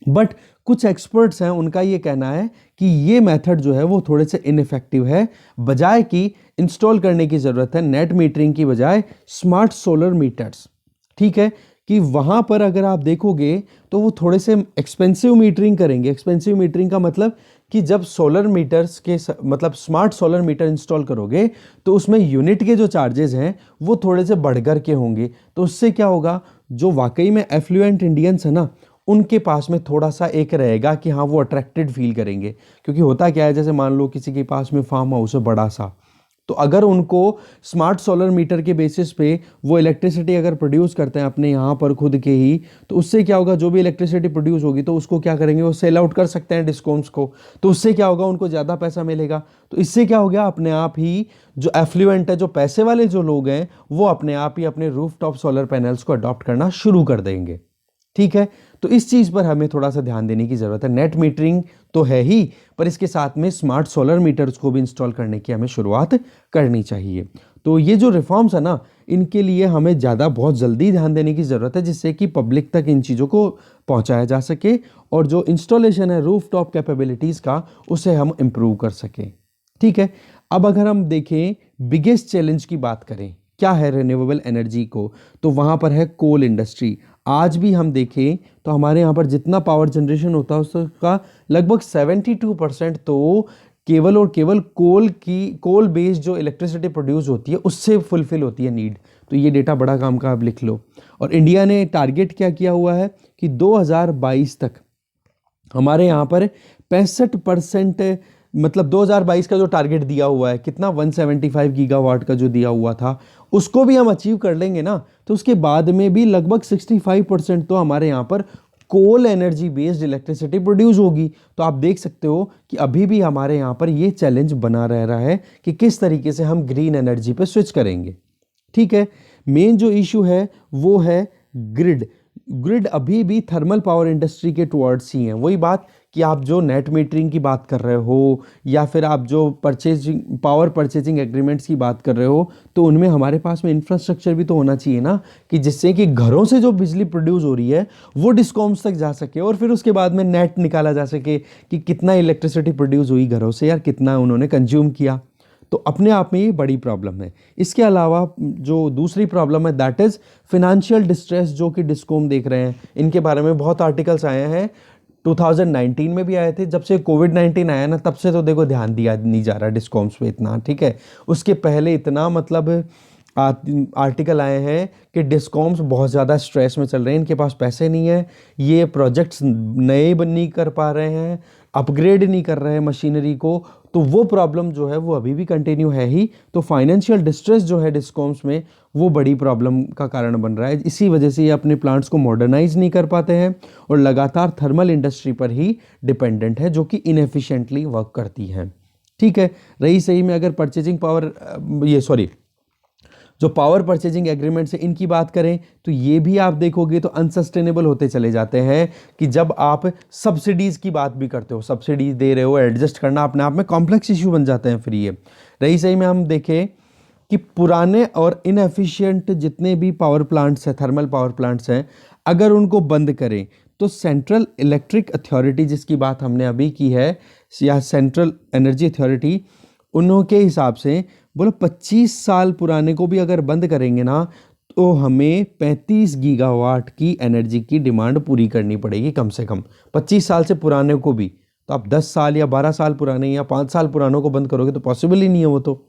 Speaker 1: बट कुछ एक्सपर्ट्स हैं उनका ये कहना है कि ये मेथड जो है वो थोड़े से इनइफेक्टिव है, बजाय कि इंस्टॉल करने की ज़रूरत है नेट मीटरिंग की बजाय स्मार्ट सोलर मीटर्स। ठीक है, कि वहाँ पर अगर आप देखोगे तो वो थोड़े से एक्सपेंसिव मीटरिंग करेंगे। एक्सपेंसिव मीटरिंग का मतलब कि जब सोलर मीटर्स के मतलब स्मार्ट सोलर मीटर इंस्टॉल करोगे तो उसमें यूनिट के जो चार्जेस हैं वो थोड़े से बढ़कर के होंगे। तो उससे क्या होगा, जो वाकई में एफ्लुएंट इंडियंस है ना उनके पास में थोड़ा सा एक रहेगा कि हाँ वो अट्रैक्टेड फील करेंगे। क्योंकि होता क्या है, जैसे मान लो किसी के पास में फार्म हाउस है बड़ा सा, तो अगर उनको स्मार्ट सोलर मीटर के बेसिस पे वो इलेक्ट्रिसिटी अगर प्रोड्यूस करते हैं अपने यहाँ पर खुद के ही, तो उससे क्या होगा, जो भी इलेक्ट्रिसिटी प्रोड्यूस होगी तो उसको क्या करेंगे, वो सेल आउट कर सकते हैं डिस्कॉम्स को। तो उससे क्या होगा, उनको ज़्यादा पैसा मिलेगा। तो इससे क्या हो गया, अपने आप ही जो एफ्लुएंट है, जो पैसे वाले जो लोग हैं, वो अपने आप ही अपने रूफटॉप सोलर पैनल्स को अडॉप्ट करना शुरू कर देंगे। ठीक है, तो इस चीज़ पर हमें थोड़ा सा ध्यान देने की ज़रूरत है। नेट मीटरिंग तो है ही, पर इसके साथ में स्मार्ट सोलर मीटर्स को भी इंस्टॉल करने की हमें शुरुआत करनी चाहिए। तो ये जो रिफॉर्म्स है ना, इनके लिए हमें बहुत जल्दी ध्यान देने की ज़रूरत है, जिससे कि पब्लिक तक इन चीज़ों को पहुंचाया जा सके और जो इंस्टॉलेशन है रूफटॉप कैपेबिलिटीज़ का, उसे हम इम्प्रूव कर सकें। ठीक है, अब अगर हम देखें बिगेस्ट चैलेंज की बात करें, क्या है रिन्यूएबल एनर्जी को, तो वहाँ पर है कोल इंडस्ट्री। आज भी हम देखें तो हमारे यहाँ पर जितना पावर जनरेशन होता है उसका लगभग 72% तो केवल और केवल कोल बेस्ड जो इलेक्ट्रिसिटी प्रोड्यूस होती है उससे फुलफिल होती है नीड। तो ये डेटा बड़ा काम का आप लिख लो। और इंडिया ने टारगेट क्या किया हुआ है कि 2022 तक हमारे यहाँ पर 65% मतलब 2022 का जो टारगेट दिया हुआ है कितना 175 गीगावाट का जो दिया हुआ था उसको भी हम अचीव कर लेंगे ना, तो उसके बाद में भी लगभग 65% तो हमारे यहाँ पर coal energy based electricity produce होगी। तो आप देख सकते हो कि अभी भी हमारे यहाँ पर ये चैलेंज बना रह रहा है कि किस तरीके से हम ग्रीन एनर्जी पे स्विच करेंगे। ठीक है, मेन जो इशू है वो है ग्रिड। ग्रिड अभी भी थर्मल पावर इंडस्ट्री के टुवर्ड्स ही हैं। वही बात कि आप जो नेट मीटरिंग की बात कर रहे हो या फिर आप जो पावर परचेजिंग एग्रीमेंट्स की बात कर रहे हो, तो उनमें हमारे पास में इंफ्रास्ट्रक्चर भी तो होना चाहिए ना, कि जिससे कि घरों से जो बिजली प्रोड्यूस हो रही है वो डिस्कॉम्स तक जा सके और फिर उसके बाद में नेट निकाला जा सके कि कितना इलेक्ट्रिसिटी प्रोड्यूस हुई घरों से यार, कितना उन्होंने कंज्यूम किया। तो अपने आप में ये बड़ी प्रॉब्लम है। इसके अलावा जो दूसरी प्रॉब्लम है दैट इज़ फिनेंशियल डिस्ट्रेस, जो कि डिस्कॉम देख रहे हैं। इनके बारे में बहुत आर्टिकल्स आए हैं, 2019 में भी आए थे। जब से कोविड-19 आया ना तब से तो देखो ध्यान दिया नहीं जा रहा डिस्कॉम्स पे इतना। ठीक है, उसके पहले इतना मतलब आर्टिकल आए हैं कि डिस्कॉम्स बहुत ज़्यादा स्ट्रेस में चल रहे हैं, इनके पास पैसे नहीं है, ये प्रोजेक्ट्स नए नहीं कर पा रहे हैं, अपग्रेड नहीं कर रहे हैं मशीनरी को, तो वो प्रॉब्लम जो है वो अभी भी कंटिन्यू है ही। तो फाइनेंशियल डिस्ट्रेस जो है डिस्कॉम्स में वो बड़ी प्रॉब्लम का कारण बन रहा है। इसी वजह से ये अपने प्लांट्स को मॉडर्नाइज नहीं कर पाते हैं और लगातार थर्मल इंडस्ट्री पर ही डिपेंडेंट है, जो कि इनएफिशिएंटली वर्क करती है। ठीक है, रही सही में अगर परचेजिंग पावर जो पावर परचेजिंग एग्रीमेंट्स है इनकी बात करें तो ये भी आप देखोगे तो अनसस्टेनेबल होते चले जाते हैं कि जब आप सब्सिडीज़ की बात भी करते हो, सब्सिडीज दे रहे हो, एडजस्ट करना अपने आप में कॉम्प्लेक्स इशू बन जाते हैं। फिर ये रही सही में हम देखें कि पुराने और इनएफिशिएंट जितने भी पावर प्लांट्स हैं, थर्मल पावर प्लांट्स हैं, अगर उनको बंद करें तो सेंट्रल इलेक्ट्रिक अथॉरिटी जिसकी बात हमने अभी की है या सेंट्रल एनर्जी अथॉरिटी, उनके हिसाब से बोलो 25 साल पुराने को भी अगर बंद करेंगे ना तो हमें 35 गीगावाट की एनर्जी की डिमांड पूरी करनी पड़ेगी कम से कम 25 साल से पुराने को भी। तो आप 10 साल या 12 साल पुराने या 5 साल पुरानों को बंद करोगे तो पॉसिबल ही नहीं है वो तो।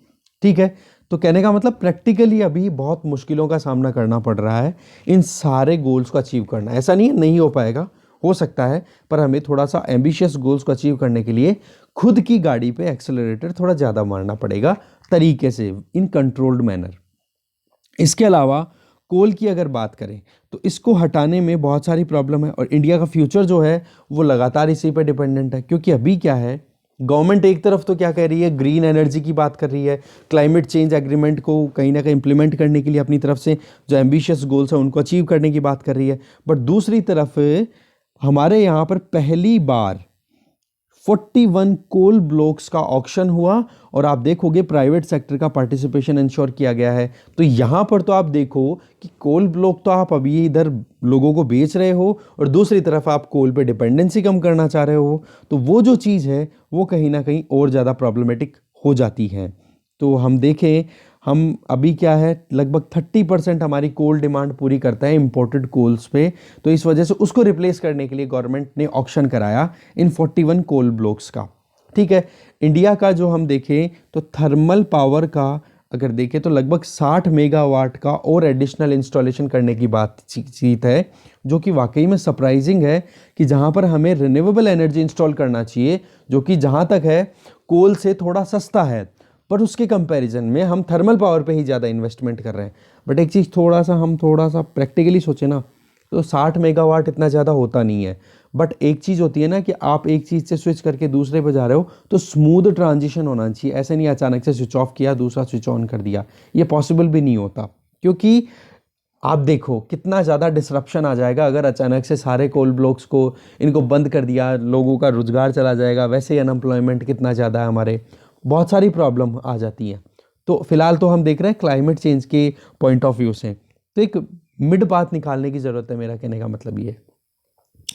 Speaker 1: ठीक है, तो कहने का मतलब प्रैक्टिकली अभी बहुत मुश्किलों का सामना करना पड़ रहा है इन सारे गोल्स को अचीव करना। ऐसा नहीं है नहीं हो पाएगा, हो सकता है, पर हमें थोड़ा सा एम्बिशियस गोल्स को अचीव करने के लिए खुद की गाड़ी पे एक्सेलरेटर थोड़ा ज़्यादा मारना पड़ेगा तरीके से, इन कंट्रोल्ड मैनर। इसके अलावा कोल की अगर बात करें तो इसको हटाने में बहुत सारी प्रॉब्लम है और इंडिया का फ्यूचर जो है वो लगातार इसी पे डिपेंडेंट है। क्योंकि अभी क्या है, गवर्नमेंट एक तरफ तो क्या कह रही है, ग्रीन एनर्जी की बात कर रही है, क्लाइमेट चेंज एग्रीमेंट को कहीं ना कहीं इंप्लीमेंट करने के लिए अपनी तरफ से जो एम्बिशियस गोल्स हैं उनको अचीव करने की बात कर रही है। बट दूसरी तरफ हमारे यहाँ पर पहली बार 41 कोल ब्लॉक्स का ऑक्शन हुआ और आप देखोगे प्राइवेट सेक्टर का पार्टिसिपेशन इंश्योर किया गया है। तो यहाँ पर तो आप देखो कि कोल ब्लॉक तो आप अभी इधर लोगों को बेच रहे हो और दूसरी तरफ आप कोल पे डिपेंडेंसी कम करना चाह रहे हो, तो वो जो चीज़ है वो कहीं ना कहीं और ज़्यादा प्रॉब्लमेटिक हो जाती है। तो हम देखें, हम अभी क्या है लगभग 30% हमारी कोल डिमांड पूरी करता है इंपोर्टेड कोल्स पे। तो इस वजह से उसको रिप्लेस करने के लिए गवर्नमेंट ने ऑक्शन कराया इन 41 कोल ब्लॉक्स का। ठीक है, इंडिया का जो हम देखें तो थर्मल पावर का अगर देखें तो लगभग 60 मेगावाट का और एडिशनल इंस्टॉलेशन करने की बातचीत है, जो कि वाकई में सरप्राइजिंग है कि जहाँ पर हमें रिन्यूएबल एनर्जी इंस्टॉल करना चाहिए, जो कि जहाँ तक है कोल से थोड़ा सस्ता है, पर उसके कंपैरिजन में हम थर्मल पावर पे ही ज़्यादा इन्वेस्टमेंट कर रहे हैं। बट एक चीज़ थोड़ा सा प्रैक्टिकली सोचे ना तो 60 मेगावाट इतना ज़्यादा होता नहीं है। बट एक चीज़ होती है ना कि आप एक चीज़ से स्विच करके दूसरे पे जा रहे हो तो स्मूथ ट्रांजिशन होना चाहिए। ऐसे नहीं अचानक से स्विच ऑफ किया दूसरा स्विच ऑन कर दिया, ये पॉसिबल भी नहीं होता। क्योंकि आप देखो कितना ज़्यादा डिसरप्शन आ जाएगा अगर अचानक से सारे कोल ब्लॉक्स को इनको बंद कर दिया, लोगों का रोजगार चला जाएगा, वैसे ही अनएम्प्लॉयमेंट कितना ज़्यादा है, हमारे बहुत सारी प्रॉब्लम आ जाती हैं। तो फिलहाल तो हम देख रहे हैं क्लाइमेट चेंज के पॉइंट ऑफ व्यू से, तो एक मिड पाथ निकालने की ज़रूरत है, मेरा कहने का मतलब ये है।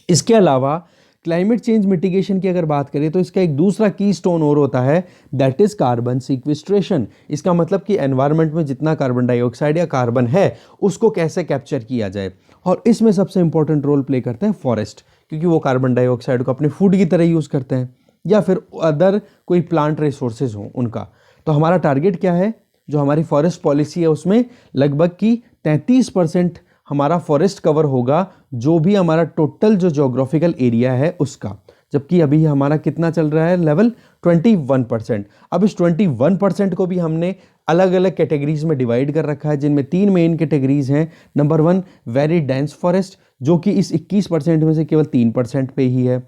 Speaker 1: इसके अलावा क्लाइमेट चेंज मिटिगेशन की अगर बात करें तो इसका एक दूसरा की स्टोन और होता है, दैट इज कार्बन सीक्वेस्ट्रेशन। इसका मतलब कि एनवायरनमेंट में जितना कार्बन डाइऑक्साइड या कार्बन है उसको कैसे कैप्चर किया जाए, और इसमें सबसे इंपॉर्टेंट रोल प्ले करते हैं फॉरेस्ट, क्योंकि वो कार्बन डाइऑक्साइड को अपने फूड की तरह यूज़ करते हैं या फिर अदर कोई प्लांट रिसोर्सेज हों उनका। तो हमारा टारगेट क्या है, जो हमारी फॉरेस्ट पॉलिसी है उसमें लगभग की 33% हमारा फॉरेस्ट कवर होगा, जो भी हमारा टोटल जो ज्योग्राफिकल एरिया है उसका। जबकि अभी हमारा कितना चल रहा है लेवल 21%। अब इस 21% को भी हमने अलग अलग कैटेगरीज में डिवाइड कर रखा है, जिनमें 3 मेन कैटेगरीज हैं। नंबर 1 वेरी डेंस फॉरेस्ट, जो कि इस 21% में से केवल 3% पे ही है।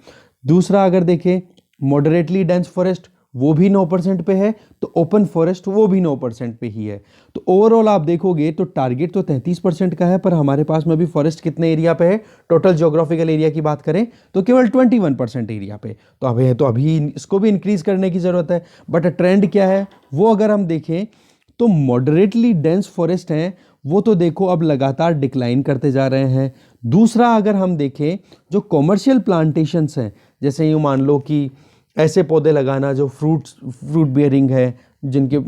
Speaker 1: दूसरा अगर देखें मॉडरेटली डेंस फॉरेस्ट, वो भी 9% पे है। तो ओपन फॉरेस्ट वो भी 9% पे ही है। तो ओवरऑल आप देखोगे तो टारगेट तो 33% का है, पर हमारे पास में अभी फॉरेस्ट कितने एरिया पे है, टोटल ज्योग्राफिकल एरिया की बात करें तो केवल 21% एरिया पे। तो अभी इसको भी इंक्रीज करने की जरूरत है। बट ट्रेंड क्या है वो अगर हम देखें तो मॉडरेटली डेंस फॉरेस्ट हैं वो तो देखो अब लगातार डिक्लाइन करते जा रहे हैं। दूसरा अगर हम देखें जो कॉमर्शियल प्लांटेशंस हैं, जैसे यूँ मान लो कि ऐसे पौधे लगाना जो फ्रूट बियरिंग है, जिनके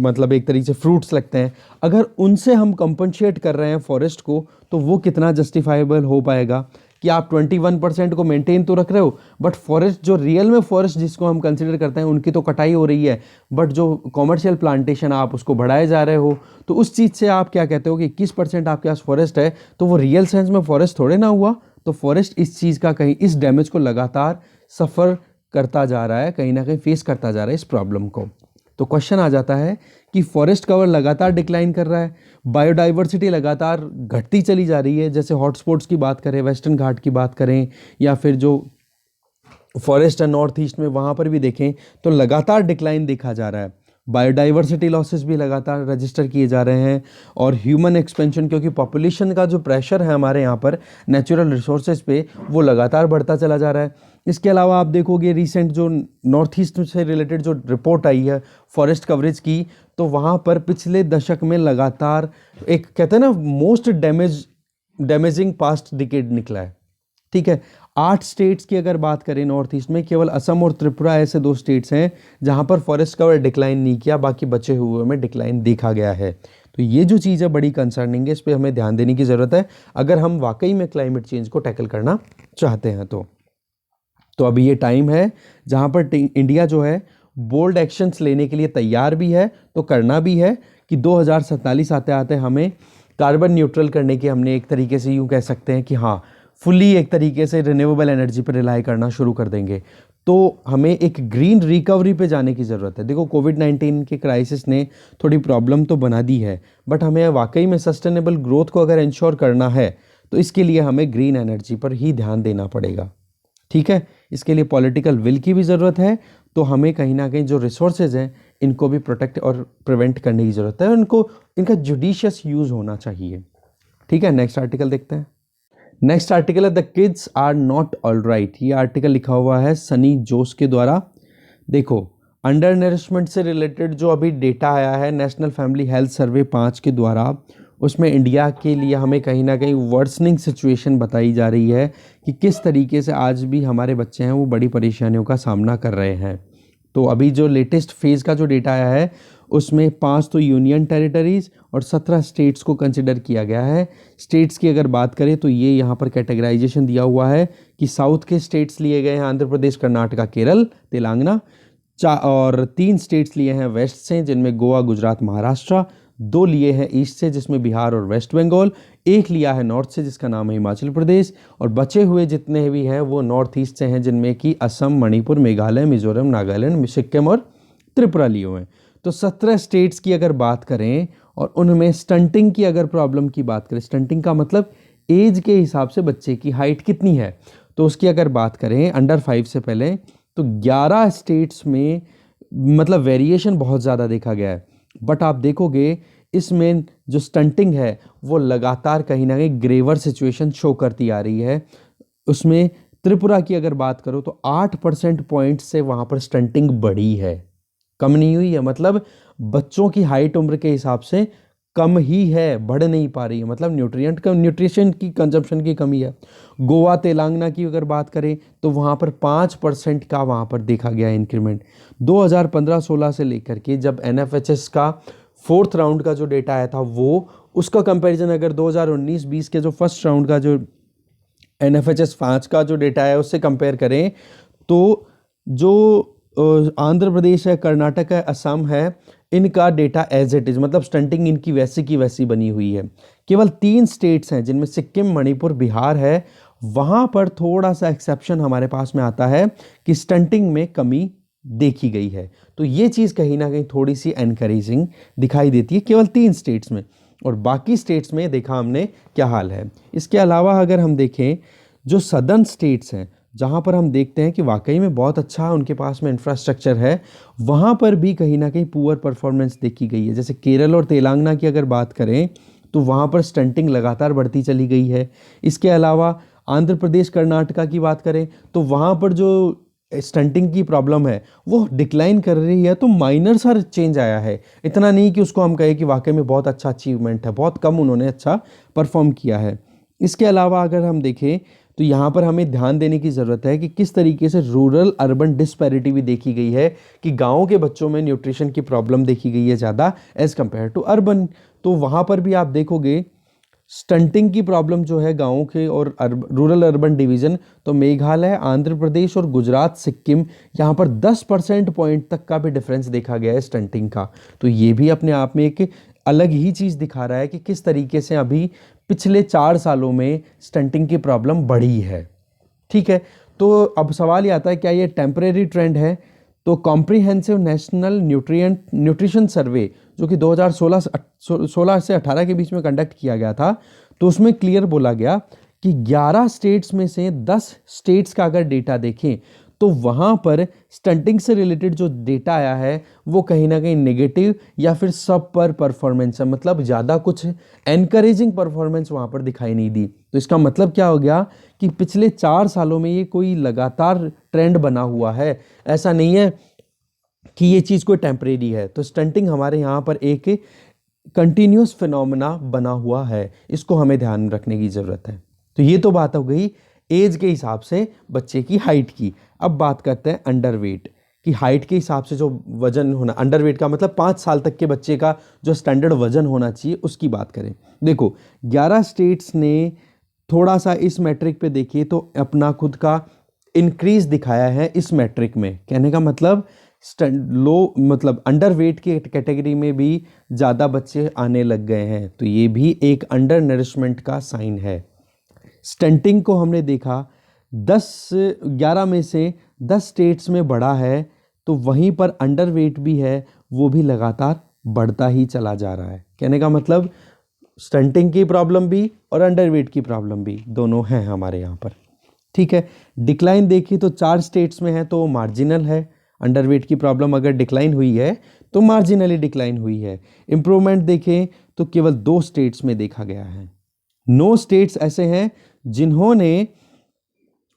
Speaker 1: मतलब एक तरीके से फ्रूट्स लगते हैं, अगर उनसे हम कंपनसेट कर रहे हैं फॉरेस्ट को, तो वो कितना जस्टिफाइबल हो पाएगा कि आप 21% को मेंटेन तो रख रहे हो, बट फॉरेस्ट जो रियल में फॉरेस्ट जिसको हम कंसिडर करते हैं उनकी तो कटाई हो रही है, बट जो कॉमर्शियल प्लांटेशन आप उसको बढ़ाए जा रहे हो। तो उस चीज़ से आप क्या कहते हो कि 21% आपके पास फॉरेस्ट है, तो वो रियल सेंस में फॉरेस्ट थोड़े ना हुआ। तो फॉरेस्ट इस चीज़ का कहीं इस डैमेज को लगातार सफ़र करता जा रहा है, कहीं ना कहीं फेस करता जा रहा है इस प्रॉब्लम को। तो क्वेश्चन आ जाता है कि फॉरेस्ट कवर लगातार डिक्लाइन कर रहा है, बायोडाइवर्सिटी लगातार घटती चली जा रही है। जैसे हॉटस्पॉट्स की बात करें, वेस्टर्न घाट की बात करें, या फिर जो फॉरेस्ट है नॉर्थ ईस्ट में, वहाँ पर भी देखें तो लगातार डिक्लाइन देखा जा रहा है। बायोडाइवर्सिटी लॉसेस भी लगातार रजिस्टर किए जा रहे हैं। और ह्यूमन एक्सपेंशन, क्योंकि पॉपुलेशन का जो प्रेशर है हमारे यहाँ पर नेचुरल रिसोर्सेज पे, वो लगातार बढ़ता चला जा रहा है। इसके अलावा आप देखोगे रिसेंट जो नॉर्थ ईस्ट से रिलेटेड जो रिपोर्ट आई है फॉरेस्ट कवरेज की, तो वहाँ पर पिछले दशक में लगातार एक कहते हैं ना मोस्ट डैमेजिंग पास्ट डिकेड निकला है। ठीक है, 8 स्टेट्स की अगर बात करें नॉर्थ ईस्ट में, केवल असम और त्रिपुरा ऐसे 2 स्टेट्स हैं जहां पर फॉरेस्ट कवर डिक्लाइन नहीं किया, बाकी बचे हुए में डिक्लाइन देखा गया है। तो ये जो चीज़ है बड़ी कंसर्निंग है, इस पर हमें ध्यान देने की ज़रूरत है अगर हम वाकई में क्लाइमेट चेंज को टैकल करना चाहते हैं। तो अभी ये टाइम है जहां पर इंडिया जो है बोल्ड एक्शंस लेने के लिए तैयार भी है, तो करना भी है कि 2047 आते आते हमें कार्बन न्यूट्रल करने की, हमने एक तरीके से यूँ कह सकते हैं कि हाँ फुली एक तरीके से रिन्यूएबल एनर्जी पर रिलाई करना शुरू कर देंगे। तो हमें एक ग्रीन रिकवरी पे जाने की ज़रूरत है। देखो कोविड-19 के क्राइसिस ने थोड़ी प्रॉब्लम तो बना दी है, बट हमें वाकई में सस्टेनेबल ग्रोथ को अगर इंश्योर करना है तो इसके लिए हमें ग्रीन एनर्जी पर ही ध्यान देना पड़ेगा। ठीक है, इसके लिए पॉलिटिकल विल की भी ज़रूरत है। तो हमें कहीं ना कहीं जो रिसोर्सेज हैं इनको भी प्रोटेक्ट और प्रिवेंट करने की ज़रूरत है, इनका जुडिशियस यूज़ होना चाहिए। ठीक है, नेक्स्ट आर्टिकल देखते हैं। नेक्स्ट आर्टिकल है the kids are not all right. ये आर्टिकल लिखा हुआ है सनी जोस के द्वारा। देखो अंडर नरिशमेंट से रिलेटेड जो अभी डेटा आया है नेशनल फैमिली हेल्थ सर्वे 5 के द्वारा, उसमें इंडिया के लिए हमें कहीं ना कहीं वर्सनिंग सिचुएशन बताई जा रही है कि किस तरीके से आज भी हमारे बच्चे हैं वो बड़ी परेशानियों का सामना कर रहे हैं। तो अभी जो लेटेस्ट फेज़ का जो डेटा आया है उसमें 5 तो यूनियन टेरिटरीज़ और 17 स्टेट्स को कंसिडर किया गया है। स्टेट्स की अगर बात करें तो ये यहाँ पर कैटेगराइजेशन दिया हुआ है कि साउथ के स्टेट्स लिए गए हैं आंध्र प्रदेश, कर्नाटका, केरल, तेलंगाना, और 3 स्टेट्स लिए हैं वेस्ट से जिनमें गोवा, गुजरात, महाराष्ट्र, 2 लिए हैं ईस्ट से जिसमें बिहार और वेस्ट बंगाल, 1 लिया है नॉर्थ से जिसका नाम है हिमाचल प्रदेश, और बचे हुए जितने भी हैं वो नॉर्थ ईस्ट से हैं जिनमें कि असम, मणिपुर, मेघालय, मिजोरम, नागालैंड, सिक्किम और त्रिपुरा लिए हुए हैं। तो 17 स्टेट्स की अगर बात करें और उनमें स्टंटिंग की अगर प्रॉब्लम की बात करें, स्टंटिंग का मतलब एज के हिसाब से बच्चे की हाइट कितनी है, तो उसकी अगर बात करें अंडर 5 से पहले, तो 11 स्टेट्स में मतलब वेरिएशन बहुत ज़्यादा देखा गया है। बट आप देखोगे इसमें जो स्टंटिंग है वो लगातार कहीं ना कहीं ग्रेवर सिचुएशन शो करती आ रही है। उसमें त्रिपुरा की अगर बात करो तो 8% पॉइंट से वहाँ पर स्टंटिंग बढ़ी है, कम नहीं हुई है। मतलब बच्चों की हाइट उम्र के हिसाब से कम ही है, बढ़ नहीं पा रही है, मतलब न्यूट्रिशन की कंजप्शन की कमी है। गोवा, तेलंगाना की अगर बात करें तो वहाँ पर 5% का वहाँ पर देखा गया इंक्रीमेंट। 2015-16 से लेकर के जब NFHS का 4th राउंड का जो डेटा आया था वो, उसका कंपैरिजन अगर 2019-20 के जो फर्स्ट राउंड का जो NFHS 5 का जो डेटा है उससे कंपेयर करें तो जो आंध्र प्रदेश है, कर्नाटक है, असम है, इनका डेटा एज इट इज़, मतलब स्टंटिंग इनकी वैसी की वैसी बनी हुई है। केवल 3 स्टेट्स हैं जिनमें सिक्किम, मणिपुर, बिहार है, वहाँ पर थोड़ा सा एक्सेप्शन हमारे पास में आता है कि स्टंटिंग में कमी देखी गई है। तो ये चीज़ कहीं ना कहीं थोड़ी सी एनकरेजिंग दिखाई देती है केवल 3 स्टेट्स में, और बाकी स्टेट्स में देखा हमने क्या हाल है। इसके अलावा अगर हम देखें जो सदर्न स्टेट्स हैं, जहाँ पर हम देखते हैं कि वाकई में बहुत अच्छा उनके पास में इंफ्रास्ट्रक्चर है, वहाँ पर भी कहीं ना कहीं पुअर परफॉर्मेंस देखी गई है। जैसे केरल और तेलंगाना की अगर बात करें तो वहाँ पर स्टंटिंग लगातार बढ़ती चली गई है। इसके अलावा आंध्र प्रदेश कर्नाटका की बात करें तो वहाँ पर जो स्टंटिंग की प्रॉब्लम है वो डिक्लाइन कर रही है। तो माइनर सा चेंज आया है, इतना नहीं कि उसको हम कहें कि वाकई में बहुत अच्छा अचीवमेंट है, बहुत कम उन्होंने अच्छा परफॉर्म किया है। इसके अलावा अगर हम देखें तो यहाँ पर हमें ध्यान देने की ज़रूरत है कि किस तरीके से रूरल अर्बन डिस्पैरिटी भी देखी गई है, कि गाँव के बच्चों में न्यूट्रिशन की प्रॉब्लम देखी गई है ज़्यादा एज़ कम्पेयर टू अर्बन। तो वहाँ पर भी आप देखोगे स्टंटिंग की प्रॉब्लम जो है गाँव के और रूरल अर्बन डिवीज़न, तो मेघालय, आंध्र प्रदेश और गुजरात, सिक्किम, यहाँ पर 10% पॉइंट तक का भी डिफरेंस देखा गया है स्टंटिंग का। तो ये भी अपने आप में एक अलग ही चीज़ दिखा रहा है कि किस तरीके से अभी पिछले 4 सालों में स्टंटिंग की प्रॉब्लम बढ़ी है। ठीक है, तो अब सवाल ये आता है क्या ये टेम्परेरी ट्रेंड है? तो कॉम्प्रिहेंसिव नेशनल न्यूट्रिशन सर्वे जो कि 2016 से 18 के बीच में कंडक्ट किया गया था, तो उसमें क्लियर बोला गया कि 11 स्टेट्स में से 10 स्टेट्स का अगर डेटा देखें तो वहाँ पर स्टंटिंग से रिलेटेड जो डेटा आया है वो कहीं ना कहीं नेगेटिव या फिर सब पर परफॉर्मेंस है, मतलब ज़्यादा कुछ एनकरेजिंग परफॉर्मेंस वहाँ पर दिखाई नहीं दी। तो इसका मतलब क्या हो गया कि पिछले 4 सालों में ये कोई लगातार ट्रेंड बना हुआ है, ऐसा नहीं है कि ये चीज़ कोई टेम्परेरी है। तो स्टंटिंग हमारे यहाँ पर एक कंटिन्यूस फिनोमेना बना हुआ है, इसको हमें ध्यान रखने की ज़रूरत है। तो ये तो बात हो गई एज के हिसाब से बच्चे की हाइट की। अब बात करते हैं अंडरवेट कि हाइट के हिसाब से जो वजन होना, अंडरवेट का मतलब 5 साल तक के बच्चे का जो स्टैंडर्ड वजन होना चाहिए उसकी बात करें। देखो 11 स्टेट्स ने थोड़ा सा इस मैट्रिक पे देखिए तो अपना खुद का इंक्रीज दिखाया है इस मैट्रिक में। कहने का मतलब लो मतलब अंडरवेट की कैटेगरी में भी ज़्यादा बच्चे आने लग गए हैं, तो ये भी एक अंडर नरिशमेंट का साइन है। स्टंटिंग को हमने देखा 11 में से 10 स्टेट्स में बढ़ा है, तो वहीं पर अंडरवेट भी है, वो भी लगातार बढ़ता ही चला जा रहा है। कहने का मतलब स्टंटिंग की प्रॉब्लम भी और अंडरवेट की प्रॉब्लम भी दोनों हैं हमारे यहाँ पर। ठीक है, डिक्लाइन देखिए तो 4 स्टेट्स में है तो मार्जिनल है। अंडरवेट की प्रॉब्लम अगर डिक्लाइन हुई है तो मार्जिनली डिक्लाइन हुई है। इम्प्रूवमेंट देखें तो केवल 2 स्टेट्स में देखा गया है। 9 स्टेट्स ऐसे हैं जिन्होंने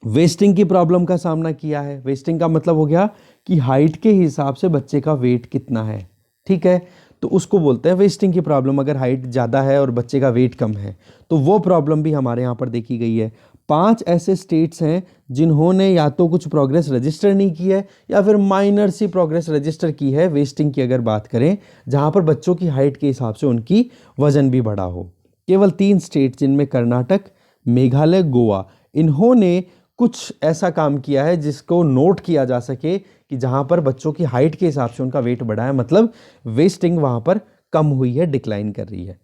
Speaker 1: वेस्टिंग की प्रॉब्लम का सामना किया है। वेस्टिंग का मतलब हो गया कि हाइट के हिसाब से बच्चे का वेट कितना है। ठीक है, तो उसको बोलते हैं वेस्टिंग की प्रॉब्लम, अगर हाइट ज़्यादा है और बच्चे का वेट कम है तो वो प्रॉब्लम भी हमारे यहाँ पर देखी गई है। 5 ऐसे स्टेट्स हैं जिन्होंने या तो कुछ प्रोग्रेस रजिस्टर नहीं की है या फिर माइनर सी प्रोग्रेस रजिस्टर की है वेस्टिंग की अगर बात करें, जहाँ पर बच्चों की हाइट के हिसाब से उनकी वजन भी बढ़ा हो। केवल 3 स्टेट्स जिनमें कर्नाटक, मेघालय, गोवा, इन्होंने कुछ ऐसा काम किया है जिसको नोट किया जा सके कि जहाँ पर बच्चों की हाइट के हिसाब से उनका वेट बढ़ा है, मतलब वेस्टिंग वहाँ पर कम हुई है, डिक्लाइन कर रही है।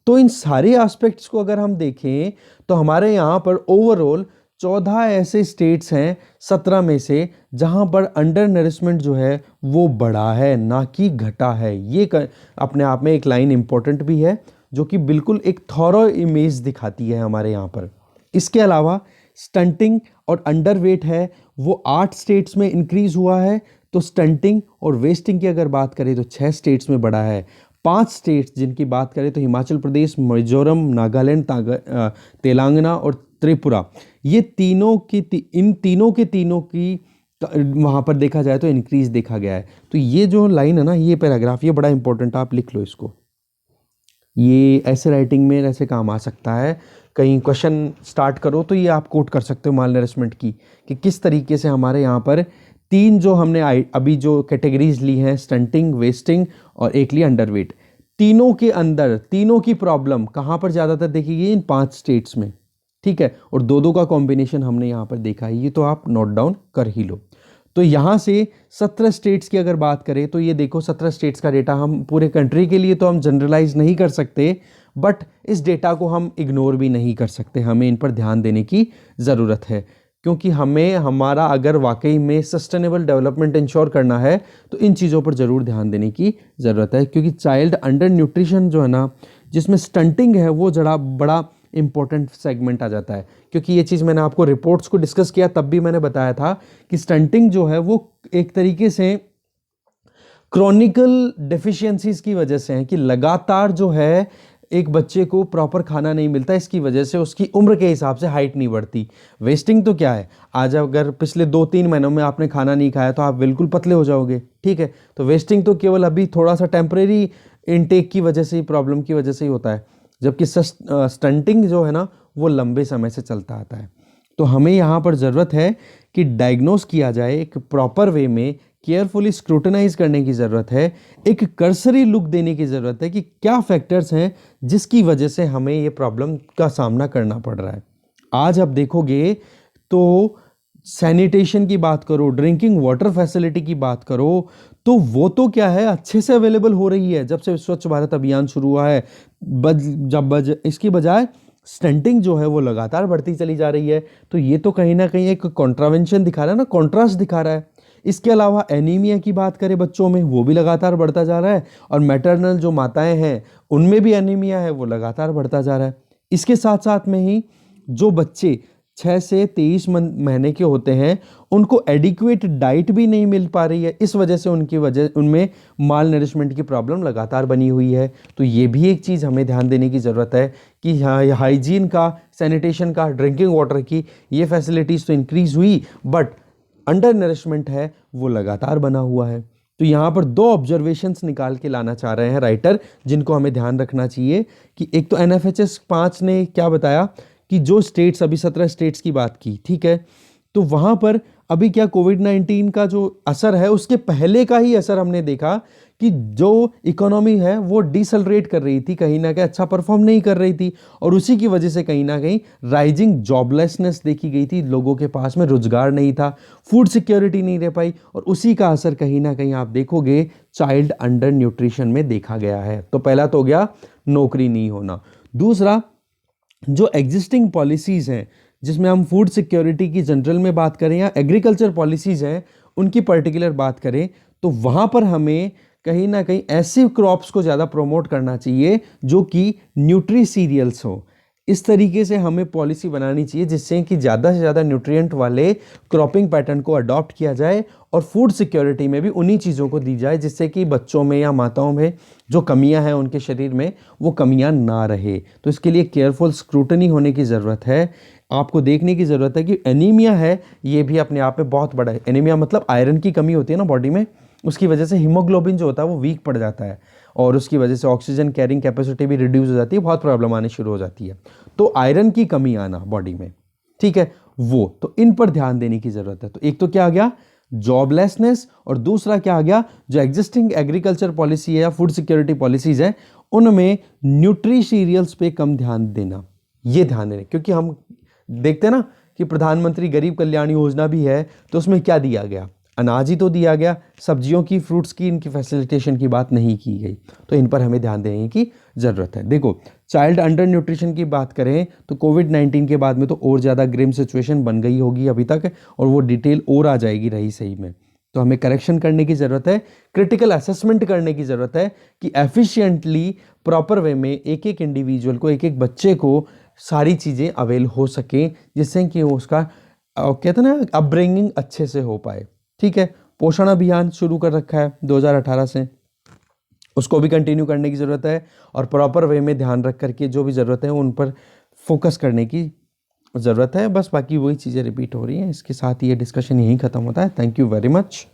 Speaker 1: तो इन सारे एस्पेक्ट्स को अगर हम देखें तो हमारे यहाँ पर ओवरऑल 14 ऐसे स्टेट्स हैं 17 में से जहाँ पर अंडर नरिशमेंट जो है वो बढ़ा है, ना कि घटा है। ये अपने आप में एक लाइन इंपॉर्टेंट भी है जो कि बिल्कुल एक थॉरो इमेज दिखाती है हमारे यहाँ पर। इसके अलावा स्टंटिंग और अंडरवेट है वो 8 स्टेट्स में इंक्रीज हुआ है, तो स्टंटिंग और वेस्टिंग की अगर बात करें तो 6 स्टेट्स में बढ़ा है। 5 स्टेट्स जिनकी बात करें तो हिमाचल प्रदेश, मिजोरम, नागालैंड, तेलंगाना और त्रिपुरा, ये इन तीनों की वहाँ पर देखा जाए तो इंक्रीज देखा गया है। तो ये जो लाइन है ना, ये पैराग्राफ, ये बड़ा इंपॉर्टेंट, आप लिख लो इसको, ये ऐसे राइटिंग में ऐसे काम आ सकता है। कहीं क्वेश्चन स्टार्ट करो तो ये आप कोट कर सकते हो माल नरिशमेंट की, कि किस तरीके से हमारे यहाँ पर 3 जो हमने अभी जो कैटेगरीज ली हैं, स्टंटिंग, वेस्टिंग और एक ली अंडरवेट, तीनों के अंदर तीनों की प्रॉब्लम कहाँ पर ज़्यादातर देखी गई? इन 5 स्टेट्स में। ठीक है, और 2-2 का कॉम्बिनेशन हमने यहाँ पर देखा है, ये तो आप नोट डाउन कर ही लो। तो यहाँ से 17 स्टेट्स की अगर बात करें तो ये देखो 17 स्टेट्स का डेटा, हम पूरे कंट्री के लिए तो हम जनरलाइज नहीं कर सकते, बट इस डेटा को हम इग्नोर भी नहीं कर सकते, हमें इन पर ध्यान देने की ज़रूरत है, क्योंकि हमें हमारा अगर वाकई में सस्टेनेबल डेवलपमेंट इंश्योर करना है तो इन चीज़ों पर ज़रूर ध्यान देने की ज़रूरत है। क्योंकि चाइल्ड अंडर न्यूट्रिशन जो है ना, जिसमें स्टंटिंग है, वो जरा बड़ा इंपॉर्टेंट सेगमेंट आ जाता है। क्योंकि ये चीज़ मैंने आपको रिपोर्ट्स को डिस्कस किया तब भी मैंने बताया था कि स्टंटिंग जो है वो एक तरीके से क्रॉनिकल डेफिशिएंसीज की वजह से है, कि लगातार जो है एक बच्चे को प्रॉपर खाना नहीं मिलता, इसकी वजह से उसकी उम्र के हिसाब से हाइट नहीं बढ़ती। वेस्टिंग तो क्या है, आज अगर पिछले 2-3 महीनों में आपने खाना नहीं खाया तो आप बिल्कुल पतले हो जाओगे, ठीक है। तो वेस्टिंग तो केवल अभी थोड़ा सा टेम्परेरी इनटेक की वजह से ही, प्रॉब्लम की वजह से ही होता है, जबकि स्टंटिंग जो है ना वो लंबे समय से चलता आता है। तो हमें यहाँ पर ज़रूरत है कि डायग्नोस किया जाए, एक प्रॉपर वे में केयरफुली स्क्रूटनाइज करने की ज़रूरत है, एक कर्सरी लुक देने की ज़रूरत है कि क्या फैक्टर्स हैं जिसकी वजह से हमें ये प्रॉब्लम का सामना करना पड़ रहा है। आज आप देखोगे तो सैनिटेशन की बात करो, ड्रिंकिंग वाटर फैसिलिटी की बात करो, तो वो तो क्या है, अच्छे से अवेलेबल हो रही है जब से स्वच्छ भारत अभियान शुरू हुआ है। इसकी बजाय स्टंटिंग जो है वो लगातार बढ़ती चली जा रही है। तो ये तो कहीं ना कहीं एक कॉन्ट्रावेंशन दिखा रहा है ना, कॉन्ट्रास्ट दिखा रहा है। इसके अलावा एनीमिया की बात करें बच्चों में, वो भी लगातार बढ़ता जा रहा है, और मैटरनल जो माताएं हैं उनमें भी एनीमिया है, वो लगातार बढ़ता जा रहा है। इसके साथ साथ में ही जो बच्चे 6 से 23 महीने के होते हैं उनको एडिक्वेट डाइट भी नहीं मिल पा रही है, इस वजह से उनमें माल नरिशमेंट की प्रॉब्लम लगातार बनी हुई है। तो ये भी एक चीज़ हमें ध्यान देने की ज़रूरत है कि हाइजीन का, सैनिटेशन का, ड्रिंकिंग वाटर की ये फैसिलिटीज़ तो इंक्रीज़ हुई, बट अंडर नरिशमेंट है वो लगातार बना हुआ है। तो यहाँ पर 2 ऑब्जर्वेशंस निकाल के लाना चाह रहे हैं राइटर, जिनको हमें ध्यान रखना चाहिए कि एक तो NFHS 5 ने क्या बताया कि जो स्टेट्स, अभी 17 स्टेट्स की बात की, ठीक है, तो वहाँ पर अभी क्या कोविड-19 का जो असर है उसके पहले का ही असर हमने देखा कि जो इकोनॉमी है वो डिसलरेट कर रही थी, कहीं ना कहीं अच्छा परफॉर्म नहीं कर रही थी, और उसी की वजह से कहीं ना कहीं राइजिंग जॉबलेसनेस देखी गई थी, लोगों के पास में रोजगार नहीं था, फूड सिक्योरिटी नहीं रह पाई, और उसी का असर कहीं ना कहीं आप देखोगे चाइल्ड अंडर न्यूट्रिशन में देखा गया है। तो पहला तो हो गया नौकरी नहीं होना। दूसरा, जो एग्जिस्टिंग पॉलिसीज़ हैं, जिसमें हम फूड सिक्योरिटी की जनरल में बात करें या एग्रीकल्चर पॉलिसीज़ हैं उनकी पर्टिकुलर बात करें, तो वहाँ पर हमें कहीं ना कहीं ऐसे क्रॉप्स को ज़्यादा प्रमोट करना चाहिए जो कि न्यूट्री सीरियल्स हो। इस तरीके से हमें पॉलिसी बनानी चाहिए जिससे कि ज़्यादा से ज़्यादा न्यूट्रिएंट वाले क्रॉपिंग पैटर्न को अडॉप्ट किया जाए, और फूड सिक्योरिटी में भी उन्हीं चीज़ों को दी जाए जिससे कि बच्चों में या माताओं में जो कमियां हैं उनके शरीर में, वो कमियां ना रहे। तो इसके लिए केयरफुल स्क्रूटनी होने की ज़रूरत है। आपको देखने की ज़रूरत है कि एनीमिया है, ये भी अपने आप में बहुत बड़ा है। एनीमिया मतलब आयरन की कमी होती है ना बॉडी में, उसकी वजह से हीमोग्लोबिन जो होता है वो वीक पड़ जाता है, और उसकी वजह से ऑक्सीजन कैरिंग कैपेसिटी भी रिड्यूस हो जाती है, बहुत प्रॉब्लम आनी शुरू हो जाती है। तो आयरन की कमी आना बॉडी में, ठीक है, वो तो इन पर ध्यान देने की ज़रूरत है। तो एक तो क्या आ गया, जॉबलेसनेस, और दूसरा क्या आ गया, जो एग्जिस्टिंग एग्रीकल्चर पॉलिसी है या फूड सिक्योरिटी पॉलिसीज है उनमें न्यूट्री सीरियल्स पे कम ध्यान देना, ये ध्यान देना। क्योंकि हम देखते हैं ना कि प्रधानमंत्री गरीब कल्याण योजना भी है, तो उसमें क्या दिया गया, अनाज ही तो दिया गया, सब्जियों की, फ्रूट्स की, इनकी फैसिलिटेशन की बात नहीं की गई। तो इन पर हमें ध्यान देने की ज़रूरत है। देखो, चाइल्ड अंडर न्यूट्रिशन की बात करें तो कोविड-19 के बाद में तो और ज़्यादा ग्रिम सिचुएशन बन गई होगी अभी तक, और वो डिटेल और आ जाएगी रही सही में। तो हमें करेक्शन करने की ज़रूरत है, क्रिटिकल असेसमेंट करने की ज़रूरत है कि एफिशिएंटली प्रॉपर वे में एक एक इंडिविजुअल को, एक एक बच्चे को सारी चीज़ें अवेल हो सकें, जिससे कि उसका कहते हैं ना अपब्रिंगिंग अच्छे से हो पाए। ठीक है, पोषण अभियान शुरू कर रखा है 2018 से, उसको भी कंटिन्यू करने की ज़रूरत है, और प्रॉपर वे में ध्यान रख करके जो भी ज़रूरत है उन पर फोकस करने की ज़रूरत है। बस बाकी वही चीज़ें रिपीट हो रही हैं। इसके साथ ये डिस्कशन यहीं ख़त्म होता है। Thank you very much.